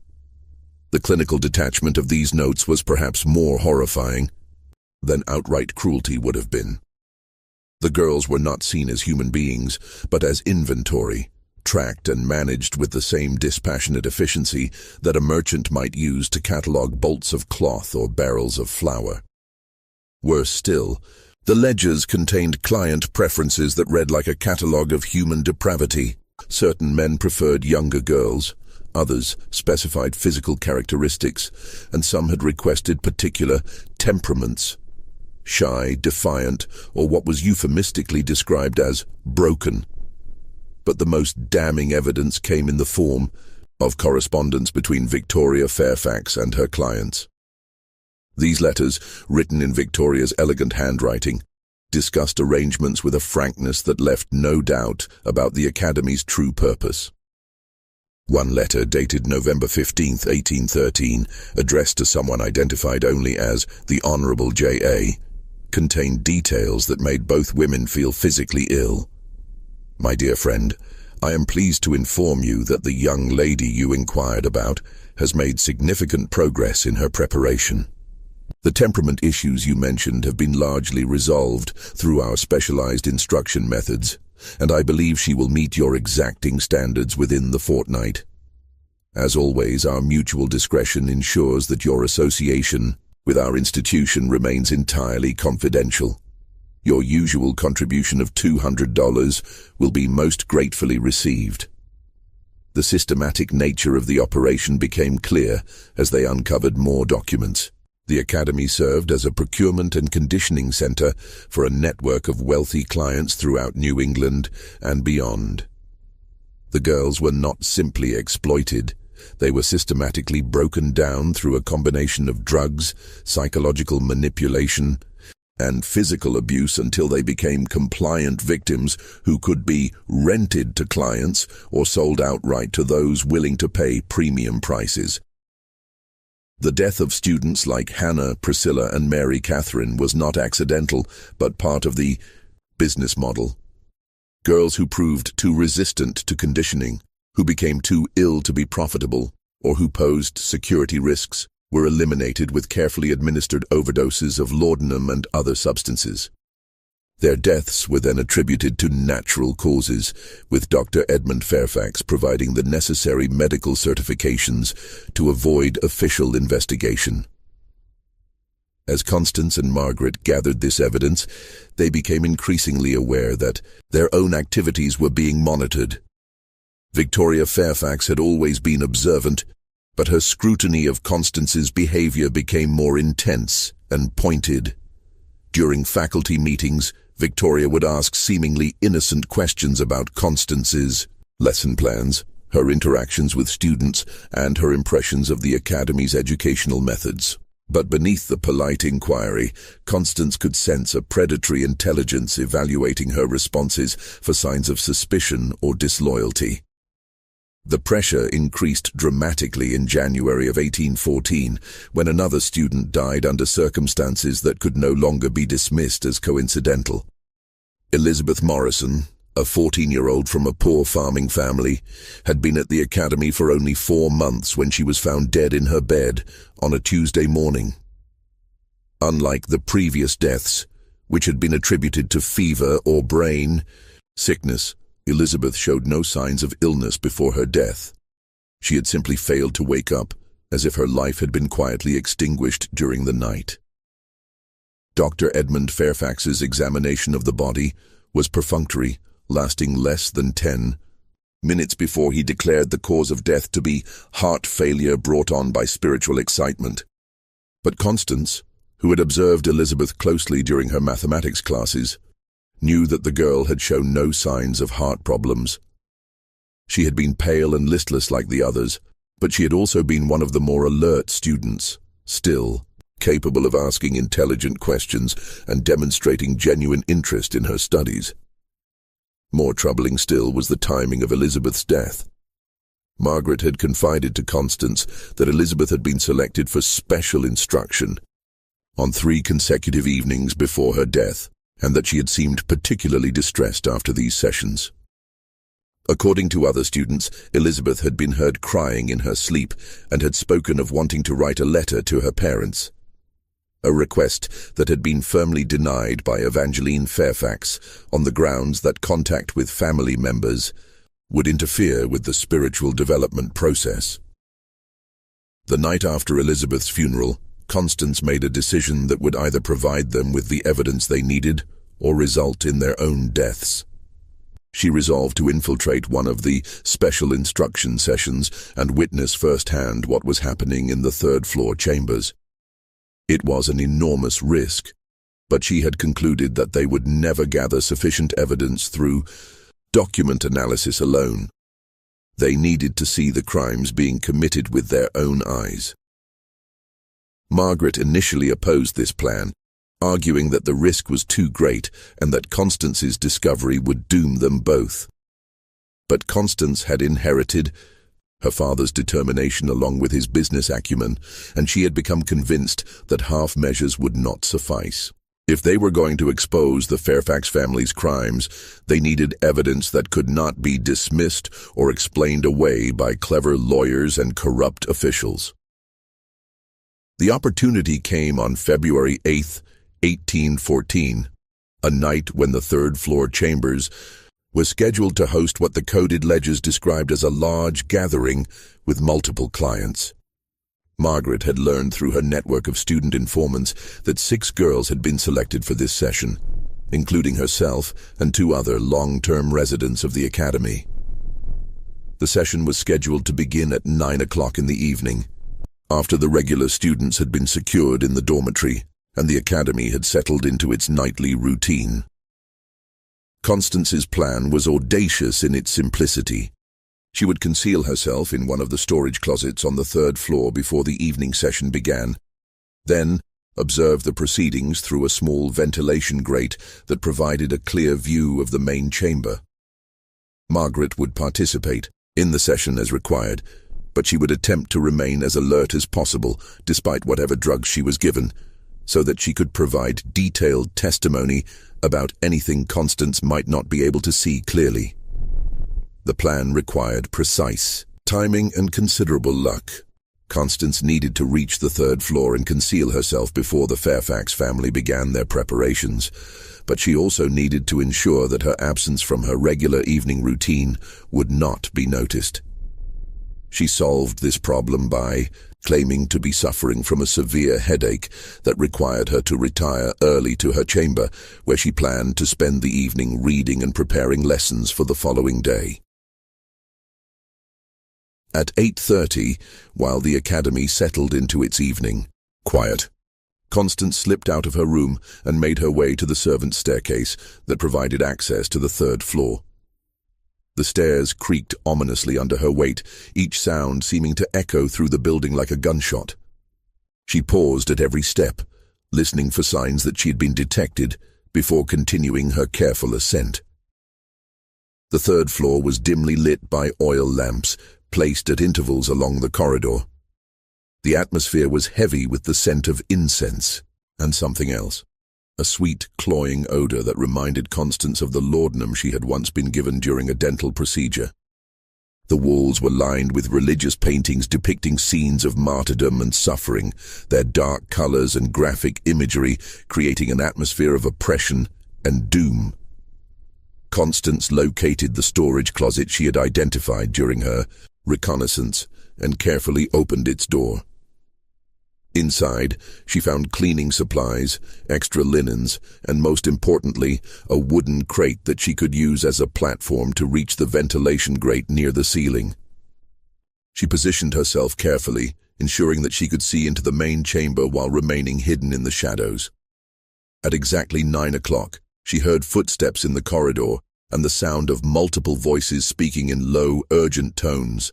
The clinical detachment of these notes was perhaps more horrifying than outright cruelty would have been. The girls were not seen as human beings, but as inventory, tracked and managed with the same dispassionate efficiency that a merchant might use to catalog bolts of cloth or barrels of flour. Worse still, the ledgers contained client preferences that read like a catalogue of human depravity. Certain men preferred younger girls, others specified physical characteristics, and some had requested particular temperaments: shy, defiant, or what was euphemistically described as broken. But the most damning evidence came in the form of correspondence between Victoria Fairfax and her clients. These letters, written in Victoria's elegant handwriting, discussed arrangements with a frankness that left no doubt about the Academy's true purpose. One letter, dated November 15, 1813, addressed to someone identified only as the Honourable J.A., contained details that made both women feel physically ill. "My dear friend, I am pleased to inform you that the young lady you inquired about has made significant progress in her preparation. The temperament issues you mentioned have been largely resolved through our specialized instruction methods, and I believe she will meet your exacting standards within the fortnight. As always, our mutual discretion ensures that your association with our institution remains entirely confidential. Your usual contribution of $200 will be most gratefully received." The systematic nature of the operation became clear as they uncovered more documents. The Academy served as a procurement and conditioning center for a network of wealthy clients throughout New England and beyond. The girls were not simply exploited. They were systematically broken down through a combination of drugs, psychological manipulation, and physical abuse until they became compliant victims who could be rented to clients or sold outright to those willing to pay premium prices. The death of students like Hannah, Priscilla, and Mary Catherine was not accidental, but part of the business model. Girls who proved too resistant to conditioning, who became too ill to be profitable, or who posed security risks, were eliminated with carefully administered overdoses of laudanum and other substances. Their deaths were then attributed to natural causes, with Dr. Edmund Fairfax providing the necessary medical certifications to avoid official investigation. As Constance and Margaret gathered this evidence, they became increasingly aware that their own activities were being monitored. Victoria Fairfax had always been observant, but her scrutiny of Constance's behavior became more intense and pointed. During faculty meetings, Victoria would ask seemingly innocent questions about Constance's lesson plans, her interactions with students, and her impressions of the Academy's educational methods. But beneath the polite inquiry, Constance could sense a predatory intelligence evaluating her responses for signs of suspicion or disloyalty. The pressure increased dramatically in January of 1814, when another student died under circumstances that could no longer be dismissed as coincidental. Elizabeth Morrison, a 14-year-old from a poor farming family, had been at the Academy for only 4 months when she was found dead in her bed on a Tuesday morning. Unlike the previous deaths, which had been attributed to fever or brain sickness, Elizabeth showed no signs of illness before her death. She had simply failed to wake up, as if her life had been quietly extinguished during the night. Dr. Edmund Fairfax's examination of the body was perfunctory, lasting less than 10 minutes before he declared the cause of death to be heart failure brought on by spiritual excitement. But Constance, who had observed Elizabeth closely during her mathematics classes, knew that the girl had shown no signs of heart problems. She had been pale and listless like the others, but she had also been one of the more alert students, still capable of asking intelligent questions and demonstrating genuine interest in her studies. More troubling still was the timing of Elizabeth's death. Margaret had confided to Constance that Elizabeth had been selected for special instruction on 3 consecutive evenings before her death, and that she had seemed particularly distressed after these sessions. According to other students, Elizabeth had been heard crying in her sleep and had spoken of wanting to write a letter to her parents, a request that had been firmly denied by Evangeline Fairfax on the grounds that contact with family members would interfere with the spiritual development process. The night after Elizabeth's funeral, Constance made a decision that would either provide them with the evidence they needed or result in their own deaths. She resolved to infiltrate one of the special instruction sessions and witness firsthand what was happening in the 3rd-floor chambers. It was an enormous risk, but she had concluded that they would never gather sufficient evidence through document analysis alone. They needed to see the crimes being committed with their own eyes. Margaret initially opposed this plan, arguing that the risk was too great and that Constance's discovery would doom them both. But Constance had inherited her father's determination along with his business acumen, and she had become convinced that half measures would not suffice. If they were going to expose the Fairfax family's crimes, they needed evidence that could not be dismissed or explained away by clever lawyers and corrupt officials. The opportunity came on February 8, 1814, a night when the third-floor chambers was scheduled to host what the coded ledgers described as a large gathering with multiple clients. Margaret had learned through her network of student informants that 6 girls had been selected for this session, including herself and 2 other long-term residents of the academy. The session was scheduled to begin at 9 o'clock in the evening, after the regular students had been secured in the dormitory and the academy had settled into its nightly routine. Constance's plan was audacious in its simplicity. She would conceal herself in one of the storage closets on the 3rd floor before the evening session began, then observe the proceedings through a small ventilation grate that provided a clear view of the main chamber. Margaret would participate in the session as required, but she would attempt to remain as alert as possible despite whatever drugs she was given, so that she could provide detailed testimony about anything Constance might not be able to see clearly. The plan required precise timing and considerable luck. Constance needed to reach the 3rd floor and conceal herself before the Fairfax family began their preparations, but she also needed to ensure that her absence from her regular evening routine would not be noticed. She solved this problem by claiming to be suffering from a severe headache that required her to retire early to her chamber, where she planned to spend the evening reading and preparing lessons for the following day. At 8:30, while the academy settled into its evening quiet, Constance slipped out of her room and made her way to the servants' staircase that provided access to the 3rd floor. The stairs creaked ominously under her weight, each sound seeming to echo through the building like a gunshot. She paused at every step, listening for signs that she had been detected, before continuing her careful ascent. The 3rd floor was dimly lit by oil lamps, placed at intervals along the corridor. The atmosphere was heavy with the scent of incense and something else. A sweet, cloying odor that reminded Constance of the laudanum she had once been given during a dental procedure. The walls were lined with religious paintings depicting scenes of martyrdom and suffering, their dark colors and graphic imagery creating an atmosphere of oppression and doom. Constance located the storage closet she had identified during her reconnaissance and carefully opened its door. Inside, she found cleaning supplies, extra linens, and most importantly, a wooden crate that she could use as a platform to reach the ventilation grate near the ceiling. She positioned herself carefully, ensuring that she could see into the main chamber while remaining hidden in the shadows. At exactly 9 o'clock, she heard footsteps in the corridor and the sound of multiple voices speaking in low, urgent tones.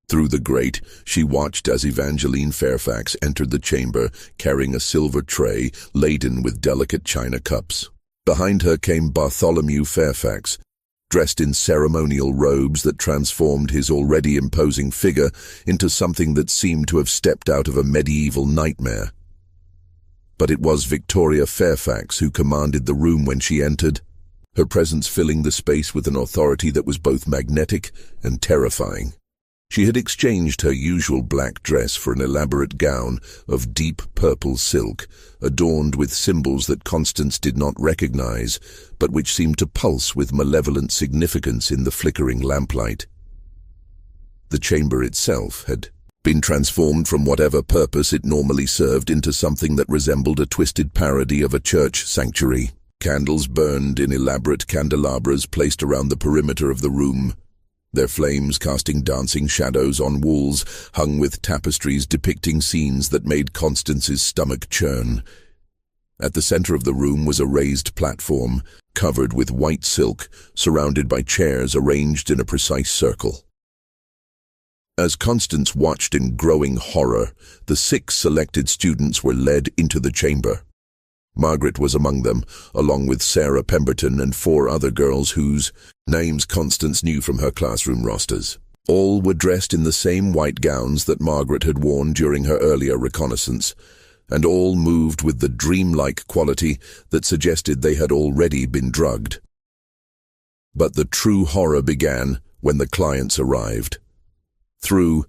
Through the grate, she watched as Evangeline Fairfax entered the chamber, carrying a silver tray laden with delicate china cups. Behind her came Bartholomew Fairfax, dressed in ceremonial robes that transformed his already imposing figure into something that seemed to have stepped out of a medieval nightmare. But it was Victoria Fairfax who commanded the room when she entered, her presence filling the space with an authority that was both magnetic and terrifying. She had exchanged her usual black dress for an elaborate gown of deep purple silk, adorned with symbols that Constance did not recognize, but which seemed to pulse with malevolent significance in the flickering lamplight. The chamber itself had been transformed from whatever purpose it normally served into something that resembled a twisted parody of a church sanctuary. Candles burned in elaborate candelabras placed around the perimeter of the room, their flames casting dancing shadows on walls hung with tapestries depicting scenes that made Constance's stomach churn. At the center of the room was a raised platform, covered with white silk, surrounded by chairs arranged in a precise circle. As Constance watched in growing horror, the 6 selected students were led into the chamber. Margaret was among them, along with Sarah Pemberton and 4 other girls whose names Constance knew from her classroom rosters. All were dressed in the same white gowns that Margaret had worn during her earlier reconnaissance, and all moved with the dreamlike quality that suggested they had already been drugged. But the true horror began when the clients arrived. Through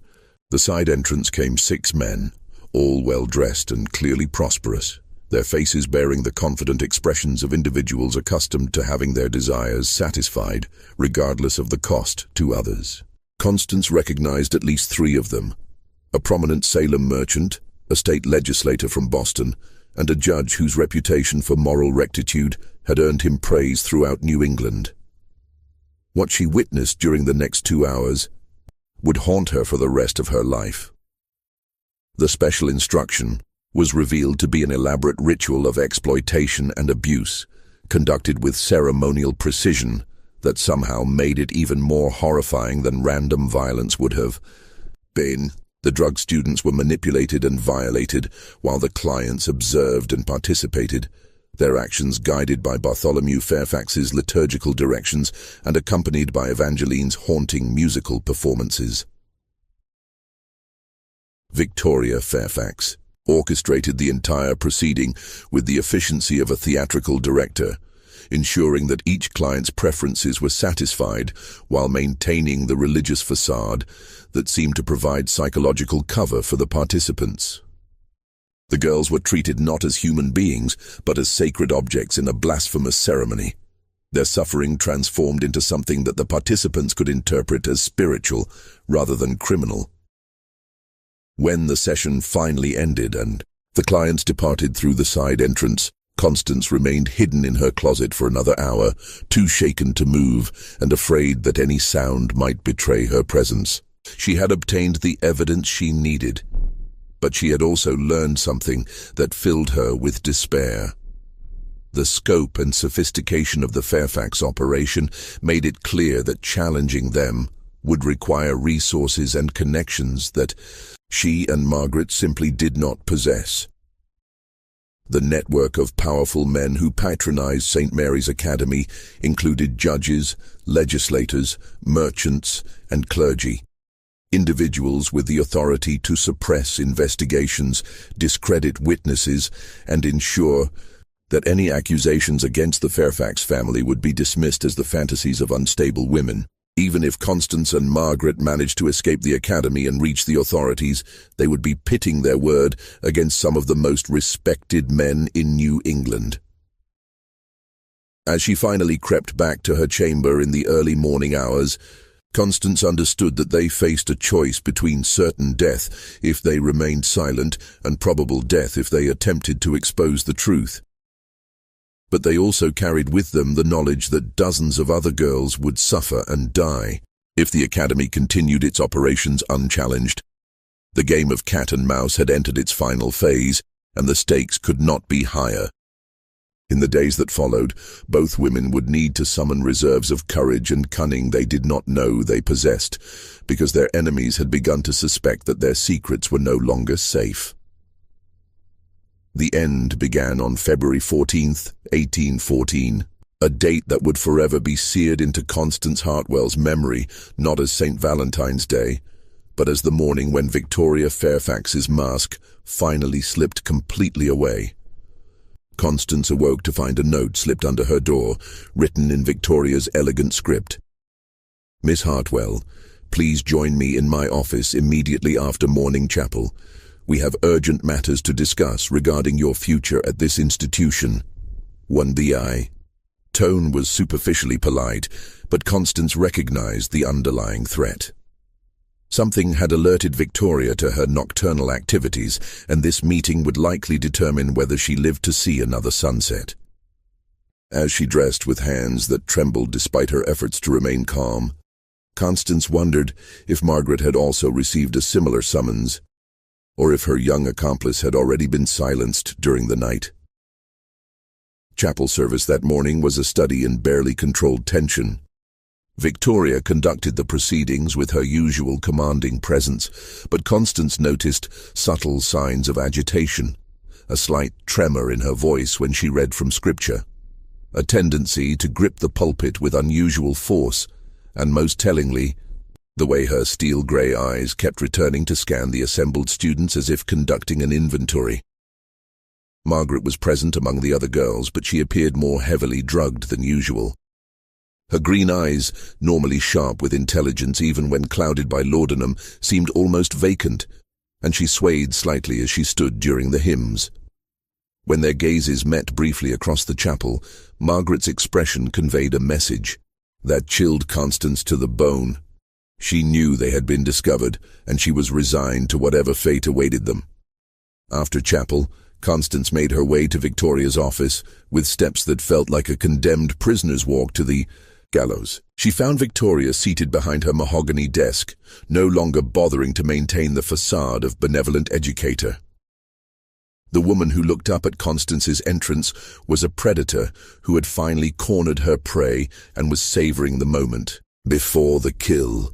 the side entrance came 6 men, all well-dressed and clearly prosperous, their faces bearing the confident expressions of individuals accustomed to having their desires satisfied, regardless of the cost to others. Constance recognized at least 3 of them: a prominent Salem merchant, a state legislator from Boston, and a judge whose reputation for moral rectitude had earned him praise throughout New England. What she witnessed during the next 2 hours would haunt her for the rest of her life. The special instruction was revealed to be an elaborate ritual of exploitation and abuse, conducted with ceremonial precision that somehow made it even more horrifying than random violence would have been. The drug students were manipulated and violated, while the clients observed and participated, their actions guided by Bartholomew Fairfax's liturgical directions and accompanied by Evangeline's haunting musical performances. Victoria Fairfax orchestrated the entire proceeding with the efficiency of a theatrical director, ensuring that each client's preferences were satisfied while maintaining the religious facade that seemed to provide psychological cover for the participants. The girls were treated not as human beings, but as sacred objects in a blasphemous ceremony, their suffering transformed into something that the participants could interpret as spiritual rather than criminal. When the session finally ended and the clients departed through the side entrance, Constance remained hidden in her closet for another hour, too shaken to move and afraid that any sound might betray her presence. She had obtained the evidence she needed, but she had also learned something that filled her with despair. The scope and sophistication of the Fairfax operation made it clear that challenging them would require resources and connections that she and Margaret simply did not possess. The network of powerful men who patronized St. Mary's Academy included judges, legislators, merchants, and clergy. Individuals with the authority to suppress investigations, discredit witnesses, and ensure that any accusations against the Fairfax family would be dismissed as the fantasies of unstable women. Even if Constance and Margaret managed to escape the academy and reach the authorities, they would be pitting their word against some of the most respected men in New England. As she finally crept back to her chamber in the early morning hours, Constance understood that they faced a choice between certain death if they remained silent and probable death if they attempted to expose the truth. But they also carried with them the knowledge that dozens of other girls would suffer and die if the academy continued its operations unchallenged. The game of cat and mouse had entered its final phase, and the stakes could not be higher. In the days that followed, both women would need to summon reserves of courage and cunning they did not know they possessed, because their enemies had begun to suspect that their secrets were no longer safe. The end began on February 14th, 1814, a date that would forever be seared into Constance Hartwell's memory, not as St. Valentine's Day, but as the morning when Victoria Fairfax's mask finally slipped completely away. Constance awoke to find a note slipped under her door, written in Victoria's elegant script. "Miss Hartwell, please join me in my office immediately after morning chapel. We have urgent matters to discuss regarding your future at this institution. 1BI. Tone was superficially polite, but Constance recognized the underlying threat. Something had alerted Victoria to her nocturnal activities, and this meeting would likely determine whether she lived to see another sunset. As she dressed with hands that trembled despite her efforts to remain calm, Constance wondered if Margaret had also received a similar summons, or if her young accomplice had already been silenced during the night. Chapel service that morning was a study in barely controlled tension. Victoria conducted the proceedings with her usual commanding presence, but Constance noticed subtle signs of agitation, a slight tremor in her voice when she read from scripture, a tendency to grip the pulpit with unusual force, and most tellingly, the way her steel-grey eyes kept returning to scan the assembled students as if conducting an inventory. Margaret was present among the other girls, but she appeared more heavily drugged than usual. Her green eyes, normally sharp with intelligence even when clouded by laudanum, seemed almost vacant, and she swayed slightly as she stood during the hymns. When their gazes met briefly across the chapel, Margaret's expression conveyed a message that chilled Constance to the bone. She knew they had been discovered, and she was resigned to whatever fate awaited them. After chapel, Constance made her way to Victoria's office, with steps that felt like a condemned prisoner's walk to the gallows. She found Victoria seated behind her mahogany desk, no longer bothering to maintain the facade of benevolent educator. The woman who looked up at Constance's entrance was a predator who had finally cornered her prey and was savoring the moment before the kill.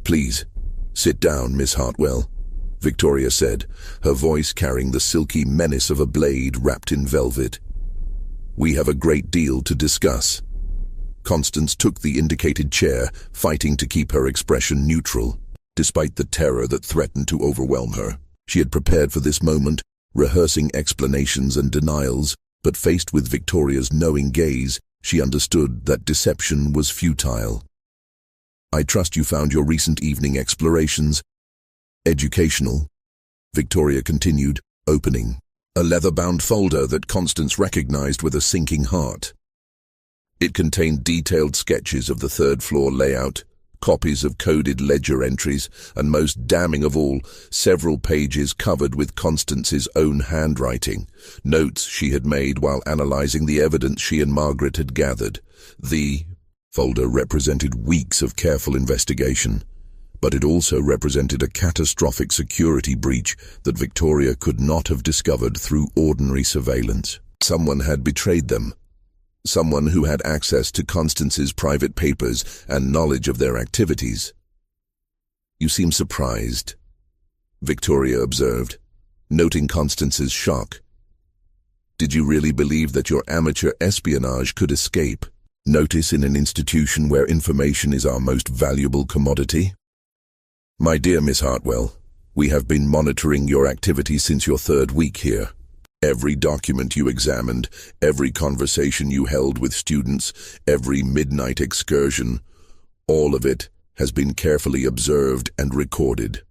"Please, sit down, Miss Hartwell," Victoria said, her voice carrying the silky menace of a blade wrapped in velvet. "We have a great deal to discuss." Constance took the indicated chair, fighting to keep her expression neutral. Despite the terror that threatened to overwhelm her, she had prepared for this moment, rehearsing explanations and denials, but faced with Victoria's knowing gaze, she understood that deception was futile. "I trust you found your recent evening explorations educational," Victoria continued, opening a leather-bound folder that Constance recognized with a sinking heart. It contained detailed sketches of the third-floor layout, copies of coded ledger entries, and most damning of all, several pages covered with Constance's own handwriting, notes she had made while analyzing the evidence she and Margaret had gathered. The folder represented weeks of careful investigation, but it also represented a catastrophic security breach that Victoria could not have discovered through ordinary surveillance. Someone had betrayed them. Someone who had access to Constance's private papers and knowledge of their activities. "You seem surprised," Victoria observed, noting Constance's shock. "Did you really believe that your amateur espionage could escape notice in an institution where information is our most valuable commodity?" "My dear Miss Hartwell, we have been monitoring your activities since your third week here. Every document you examined, every conversation you held with students, every midnight excursion, all of it has been carefully observed and recorded."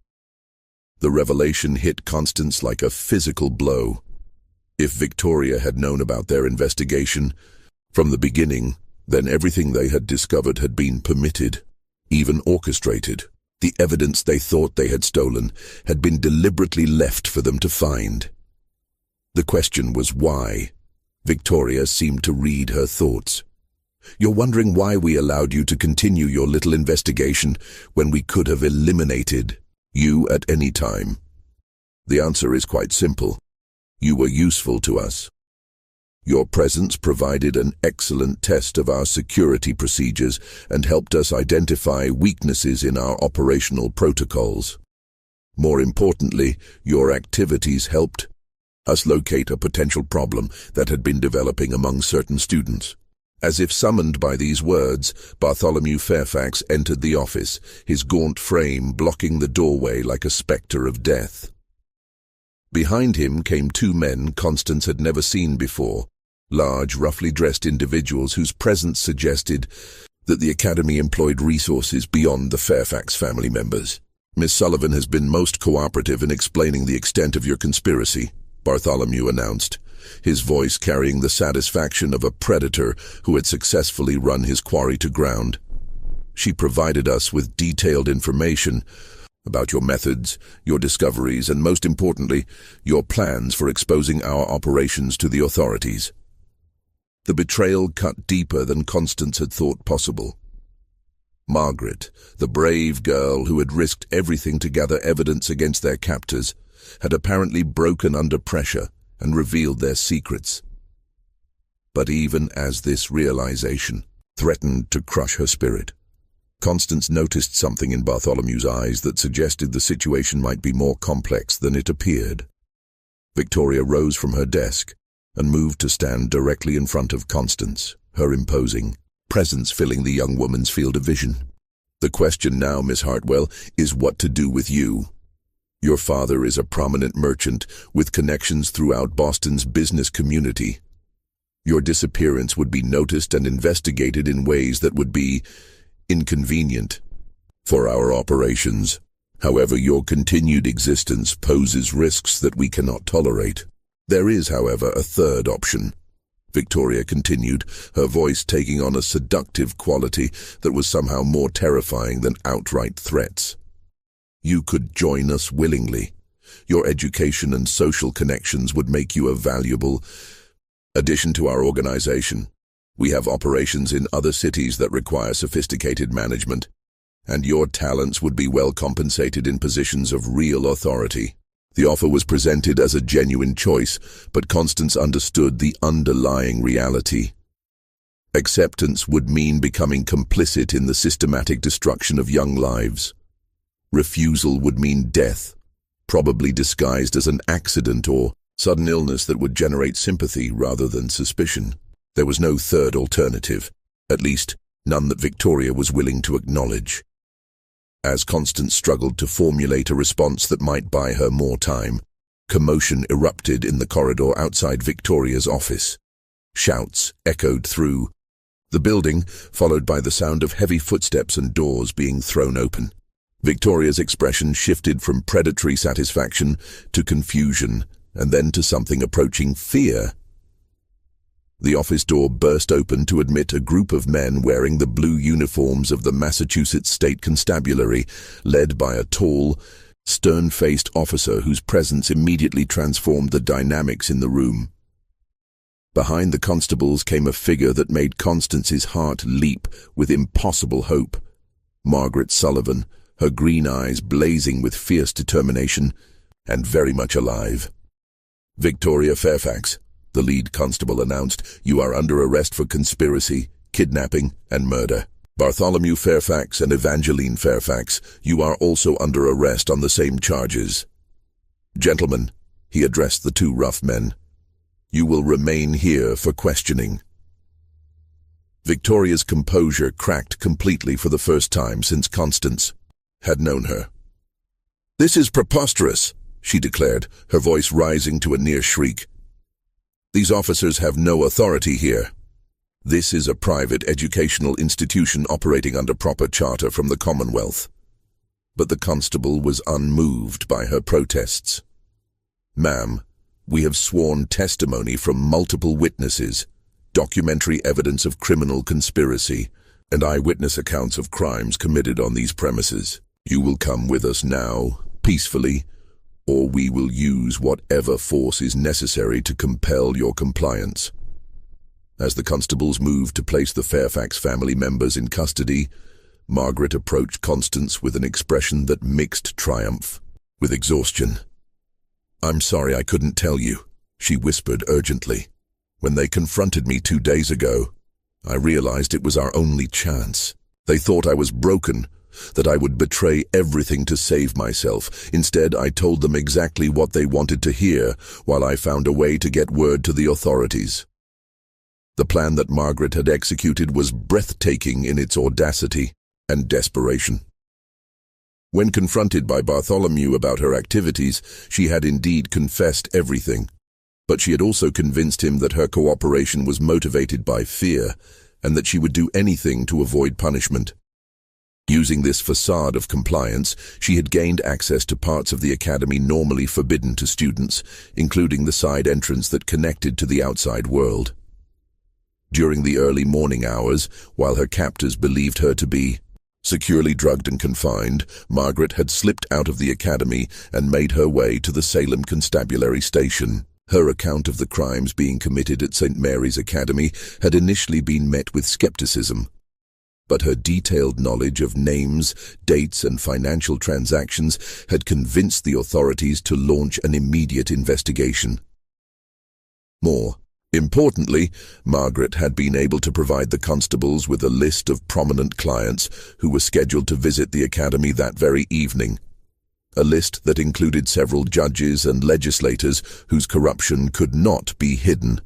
The revelation hit Constance like a physical blow. If Victoria had known about their investigation from the beginning, then everything they had discovered had been permitted, even orchestrated. The evidence they thought they had stolen had been deliberately left for them to find. The question was why. Victoria seemed to read her thoughts. "You're wondering why we allowed you to continue your little investigation when we could have eliminated you at any time. The answer is quite simple. You were useful to us. Your presence provided an excellent test of our security procedures and helped us identify weaknesses in our operational protocols. More importantly, your activities helped us locate a potential problem that had been developing among certain students." As if summoned by these words, Bartholomew Fairfax entered the office, his gaunt frame blocking the doorway like a spectre of death. Behind him came two men Constance had never seen before, large, roughly dressed individuals whose presence suggested that the Academy employed resources beyond the Fairfax family members. "Miss Sullivan has been most cooperative in explaining the extent of your conspiracy," Bartholomew announced, his voice carrying the satisfaction of a predator who had successfully run his quarry to ground. "She provided us with detailed information about your methods, your discoveries, and most importantly, your plans for exposing our operations to the authorities." The betrayal cut deeper than Constance had thought possible. Margaret, the brave girl who had risked everything to gather evidence against their captors, had apparently broken under pressure and revealed their secrets. But even as this realization threatened to crush her spirit. Constance noticed something in Bartholomew's eyes that suggested the situation might be more complex than it appeared. Victoria rose from her desk and moved to stand directly in front of Constance, her imposing presence filling the young woman's field of vision. "The question now, Miss Hartwell, is what to do with you. Your father is a prominent merchant with connections throughout Boston's business community. Your disappearance would be noticed and investigated in ways that would be inconvenient for our operations. However, your continued existence poses risks that we cannot tolerate. There is, however, a third option," Victoria continued, her voice taking on a seductive quality that was somehow more terrifying than outright threats. "You could join us willingly. Your education and social connections would make you a valuable addition to our organization. We have operations in other cities that require sophisticated management, and your talents would be well compensated in positions of real authority." The offer was presented as a genuine choice, but Constance understood the underlying reality. Acceptance would mean becoming complicit in the systematic destruction of young lives. Refusal would mean death, probably disguised as an accident or sudden illness that would generate sympathy rather than suspicion. There was no third alternative, at least none that Victoria was willing to acknowledge. As Constance struggled to formulate a response that might buy her more time, commotion erupted in the corridor outside Victoria's office. Shouts echoed through the building, followed by the sound of heavy footsteps and doors being thrown open. Victoria's expression shifted from predatory satisfaction to confusion, and then to something approaching fear. The office door burst open to admit a group of men wearing the blue uniforms of the Massachusetts State Constabulary, led by a tall, stern-faced officer whose presence immediately transformed the dynamics in the room. Behind the constables came a figure that made Constance's heart leap with impossible hope. Margaret Sullivan, her green eyes blazing with fierce determination, and very much alive. "Victoria Fairfax," the lead constable announced, "you are under arrest for conspiracy, kidnapping, and murder. Bartholomew Fairfax and Evangeline Fairfax, you are also under arrest on the same charges. Gentlemen," he addressed the two rough men, "you will remain here for questioning." Victoria's composure cracked completely for the first time since Constance had known her. "This is preposterous," she declared, her voice rising to a near shriek. "These officers have no authority here. This is a private educational institution operating under proper charter from the Commonwealth." But the constable was unmoved by her protests. "Ma'am, we have sworn testimony from multiple witnesses, documentary evidence of criminal conspiracy, and eyewitness accounts of crimes committed on these premises. You will come with us now, peacefully, or we will use whatever force is necessary to compel your compliance." As the constables moved to place the Fairfax family members in custody, Margaret approached Constance with an expression that mixed triumph with exhaustion. "I'm sorry I couldn't tell you," she whispered urgently. "When they confronted me 2 days ago, I realized it was our only chance. They thought I was broken, that I would betray everything to save myself. Instead, I told them exactly what they wanted to hear, while I found a way to get word to the authorities." The plan that Margaret had executed was breathtaking in its audacity and desperation. When confronted by Bartholomew about her activities, she had indeed confessed everything, but she had also convinced him that her cooperation was motivated by fear, and that she would do anything to avoid punishment. Using this facade of compliance, she had gained access to parts of the academy normally forbidden to students, including the side entrance that connected to the outside world. During the early morning hours, while her captors believed her to be securely drugged and confined, Margaret had slipped out of the academy and made her way to the Salem Constabulary Station. Her account of the crimes being committed at St. Mary's Academy had initially been met with skepticism, but her detailed knowledge of names, dates, and financial transactions had convinced the authorities to launch an immediate investigation. More, Importantly, Margaret had been able to provide the constables with a list of prominent clients who were scheduled to visit the academy that very evening. A list that included several judges and legislators whose corruption could not be hidden.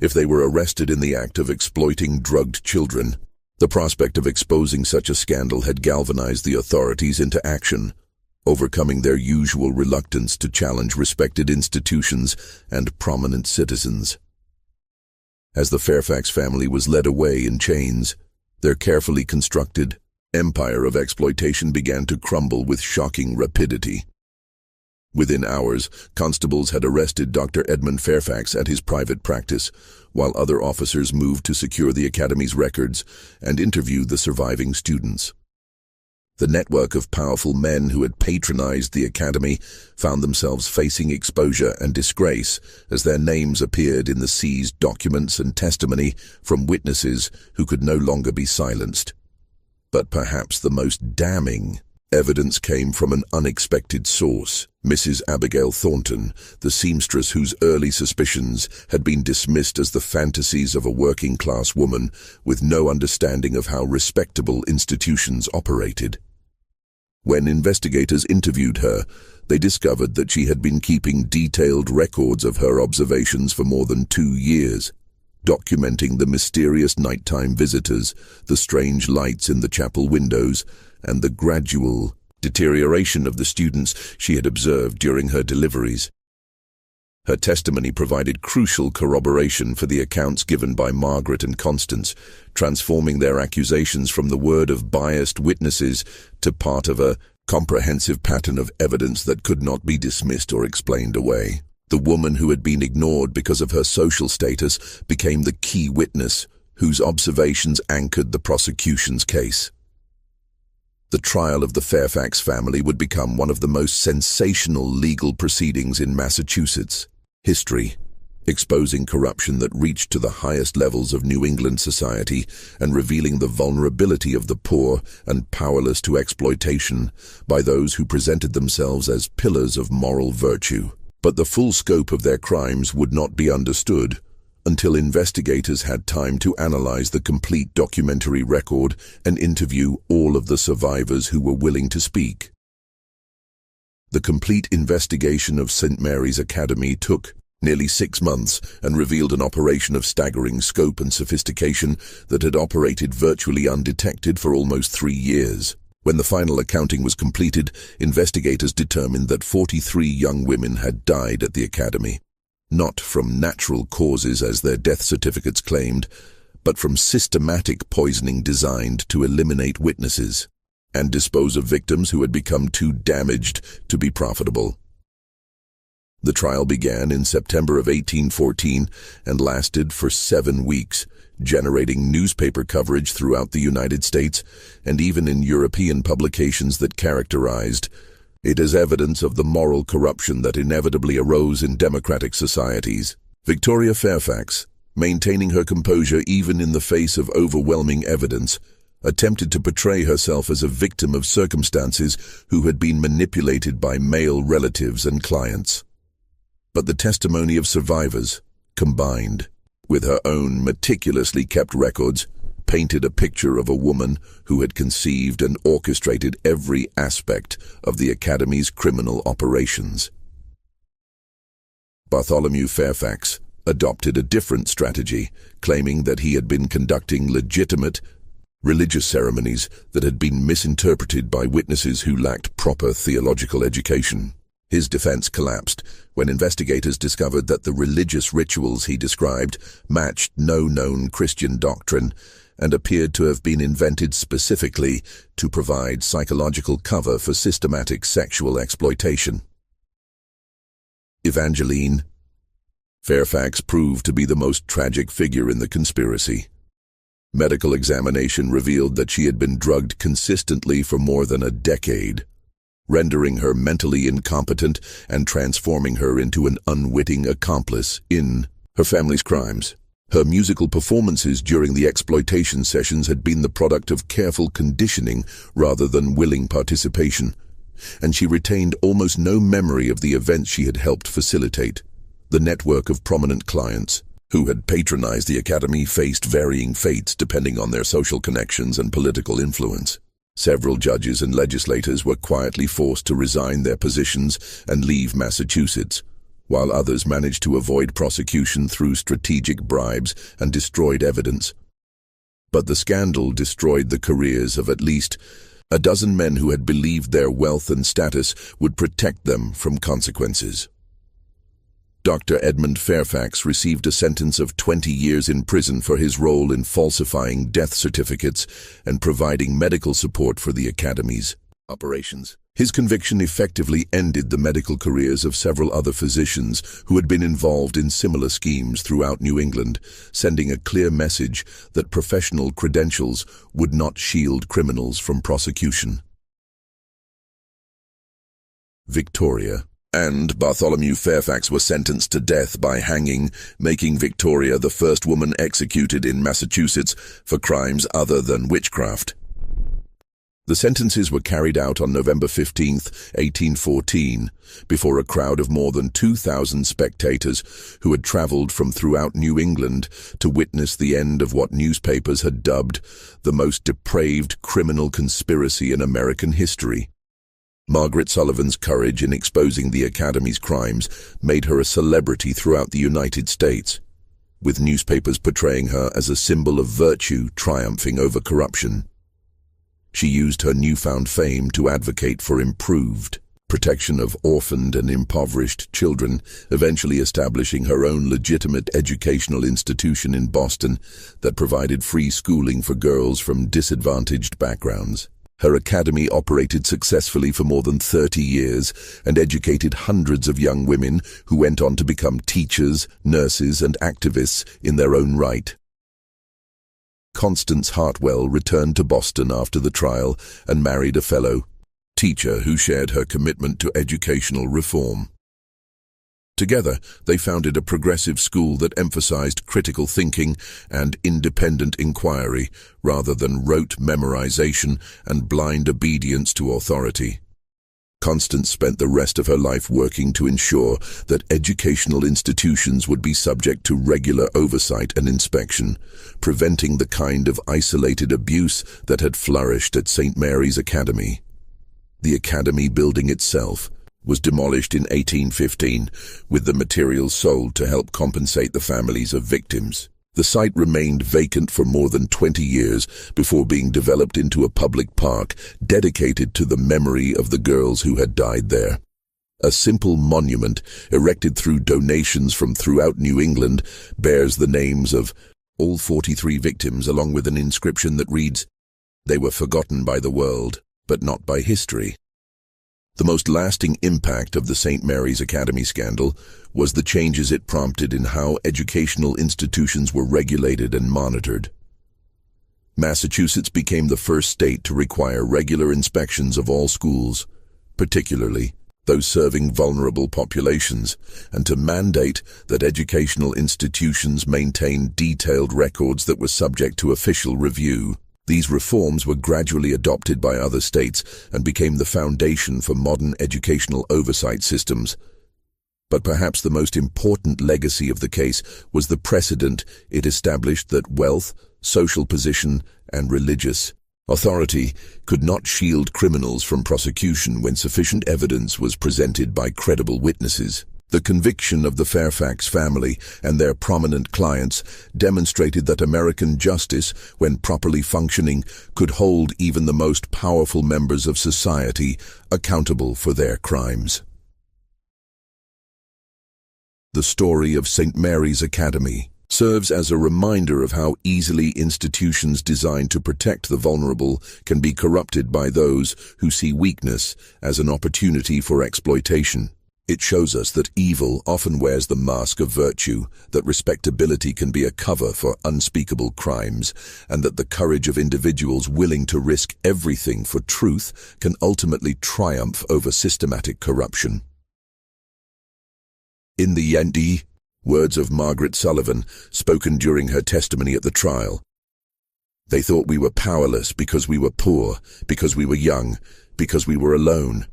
If they were arrested in the act of exploiting drugged children, the prospect of exposing such a scandal had galvanized the authorities into action, overcoming their usual reluctance to challenge respected institutions and prominent citizens. As the Fairfax family was led away in chains, their carefully constructed empire of exploitation began to crumble with shocking rapidity. Within hours, constables had arrested Dr. Edmund Fairfax at his private practice, while other officers moved to secure the academy's records and interview the surviving students. The network of powerful men who had patronized the academy found themselves facing exposure and disgrace as their names appeared in the seized documents and testimony from witnesses who could no longer be silenced. But perhaps the most damning evidence came from an unexpected source. Mrs. Abigail Thornton, the seamstress whose early suspicions had been dismissed as the fantasies of a working-class woman with no understanding of how respectable institutions operated. When investigators interviewed her, they discovered that she had been keeping detailed records of her observations for more than 2 years, documenting the mysterious nighttime visitors, the strange lights in the chapel windows, and the gradual deterioration of the students she had observed during her deliveries. Her testimony provided crucial corroboration for the accounts given by Margaret and Constance, transforming their accusations from the word of biased witnesses to part of a comprehensive pattern of evidence that could not be dismissed or explained away. The woman who had been ignored because of her social status became the key witness, whose observations anchored the prosecution's case. The trial of the Fairfax family would become one of the most sensational legal proceedings in Massachusetts history, exposing corruption that reached to the highest levels of New England society and revealing the vulnerability of the poor and powerless to exploitation by those who presented themselves as pillars of moral virtue. But the full scope of their crimes would not be understood until investigators had time to analyze the complete documentary record and interview all of the survivors who were willing to speak. The complete investigation of St. Mary's Academy took nearly 6 months and revealed an operation of staggering scope and sophistication that had operated virtually undetected for almost 3 years. When the final accounting was completed, investigators determined that 43 young women had died at the academy, not from natural causes as their death certificates claimed, but from systematic poisoning designed to eliminate witnesses and dispose of victims who had become too damaged to be profitable. The trial began in September of 1814 and lasted for 7 weeks, generating newspaper coverage throughout the United States and even in European publications that characterized it as evidence of the moral corruption that inevitably arose in democratic societies. Victoria Fairfax, maintaining her composure even in the face of overwhelming evidence, attempted to portray herself as a victim of circumstances who had been manipulated by male relatives and clients. But the testimony of survivors, combined with her own meticulously kept records, painted a picture of a woman who had conceived and orchestrated every aspect of the Academy's criminal operations. Bartholomew Fairfax adopted a different strategy, claiming that he had been conducting legitimate religious ceremonies that had been misinterpreted by witnesses who lacked proper theological education. His defense collapsed when investigators discovered that the religious rituals he described matched no known Christian doctrine and appeared to have been invented specifically to provide psychological cover for systematic sexual exploitation. Evangeline Fairfax proved to be the most tragic figure in the conspiracy. Medical examination revealed that she had been drugged consistently for more than a decade, rendering her mentally incompetent and transforming her into an unwitting accomplice in her family's crimes. Her musical performances during the exploitation sessions had been the product of careful conditioning rather than willing participation, and she retained almost no memory of the events she had helped facilitate. The network of prominent clients, who had patronized the academy faced varying fates depending on their social connections and political influence. Several judges and legislators were quietly forced to resign their positions and leave Massachusetts, while others managed to avoid prosecution through strategic bribes and destroyed evidence. But the scandal destroyed the careers of at least a dozen men who had believed their wealth and status would protect them from consequences. Dr. Edmund Fairfax received a sentence of 20 years in prison for his role in falsifying death certificates and providing medical support for the Academy's operations. His conviction effectively ended the medical careers of several other physicians who had been involved in similar schemes throughout New England, sending a clear message that professional credentials would not shield criminals from prosecution. Victoria and Bartholomew Fairfax were sentenced to death by hanging, making Victoria the first woman executed in Massachusetts for crimes other than witchcraft. The sentences were carried out on November 15, 1814, before a crowd of more than 2,000 spectators who had traveled from throughout New England to witness the end of what newspapers had dubbed the most depraved criminal conspiracy in American history. Margaret Sullivan's courage in exposing the Academy's crimes made her a celebrity throughout the United States, with newspapers portraying her as a symbol of virtue triumphing over corruption. She used her newfound fame to advocate for improved protection of orphaned and impoverished children, eventually establishing her own legitimate educational institution in Boston that provided free schooling for girls from disadvantaged backgrounds. Her academy operated successfully for more than 30 years and educated hundreds of young women who went on to become teachers, nurses, and activists in their own right. Constance Hartwell returned to Boston after the trial and married a fellow teacher who shared her commitment to educational reform. Together, they founded a progressive school that emphasized critical thinking and independent inquiry rather than rote memorization and blind obedience to authority. Constance spent the rest of her life working to ensure that educational institutions would be subject to regular oversight and inspection, preventing the kind of isolated abuse that had flourished at St. Mary's Academy. The Academy building itself was demolished in 1815, with the materials sold to help compensate the families of victims. The site remained vacant for more than 20 years before being developed into a public park dedicated to the memory of the girls who had died there. A simple monument, erected through donations from throughout New England, bears the names of all 43 victims along with an inscription that reads, "They were forgotten by the world, but not by history." The most lasting impact of the St. Mary's Academy scandal was the changes it prompted in how educational institutions were regulated and monitored. Massachusetts became the first state to require regular inspections of all schools, particularly those serving vulnerable populations, and to mandate that educational institutions maintain detailed records that were subject to official review. These reforms were gradually adopted by other states and became the foundation for modern educational oversight systems. But perhaps the most important legacy of the case was the precedent it established that wealth, social position, and religious authority could not shield criminals from prosecution when sufficient evidence was presented by credible witnesses. The conviction of the Fairfax family and their prominent clients demonstrated that American justice, when properly functioning, could hold even the most powerful members of society accountable for their crimes. The story of St. Mary's Academy serves as a reminder of how easily institutions designed to protect the vulnerable can be corrupted by those who see weakness as an opportunity for exploitation. It shows us that evil often wears the mask of virtue, that respectability can be a cover for unspeakable crimes, and that the courage of individuals willing to risk everything for truth can ultimately triumph over systematic corruption. In the end, words of Margaret Sullivan, spoken during her testimony at the trial. They thought we were powerless because we were poor, because we were young, because we were alone.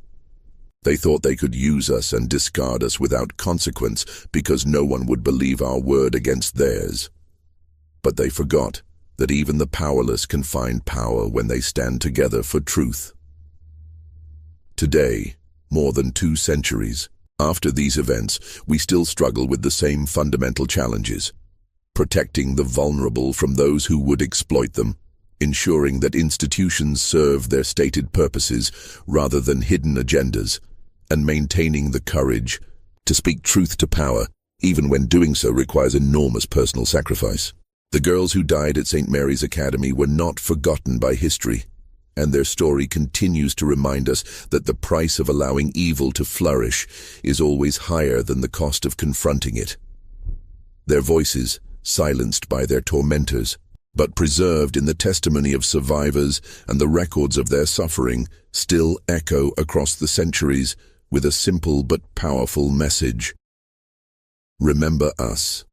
They thought they could use us and discard us without consequence because no one would believe our word against theirs. But they forgot that even the powerless can find power when they stand together for truth. Today, more than 2 centuries after these events, we still struggle with the same fundamental challenges: protecting the vulnerable from those who would exploit them, ensuring that institutions serve their stated purposes rather than hidden agendas, and maintaining the courage to speak truth to power, even when doing so requires enormous personal sacrifice. The girls who died at St. Mary's Academy were not forgotten by history, and their story continues to remind us that the price of allowing evil to flourish is always higher than the cost of confronting it. Their voices, silenced by their tormentors, but preserved in the testimony of survivors and the records of their suffering, still echo across the centuries with a simple but powerful message. Remember us.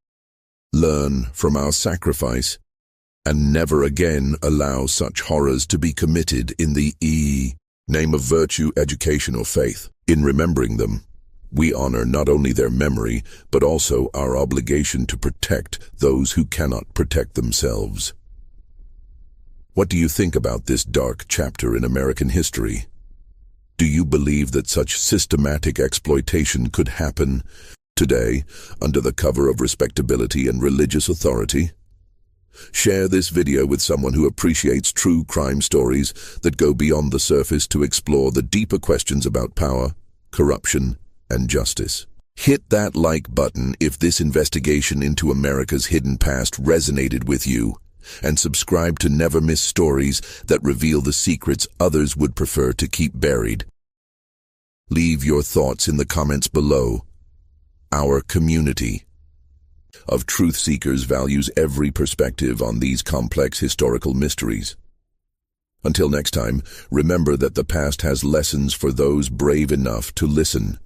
Learn from our sacrifice, and never again allow such horrors to be committed in the name of virtue, education, or faith. In remembering them, we honor not only their memory, but also our obligation to protect those who cannot protect themselves. What do you think about this dark chapter in American history? Do you believe that such systematic exploitation could happen today under the cover of respectability and religious authority? Share this video with someone who appreciates true crime stories that go beyond the surface to explore the deeper questions about power, corruption, and justice. Hit that like button if this investigation into America's hidden past resonated with you, and subscribe to never miss stories that reveal the secrets others would prefer to keep buried. Leave your thoughts in the comments below. Our community of truth seekers values every perspective on these complex historical mysteries. Until next time, remember that the past has lessons for those brave enough to listen.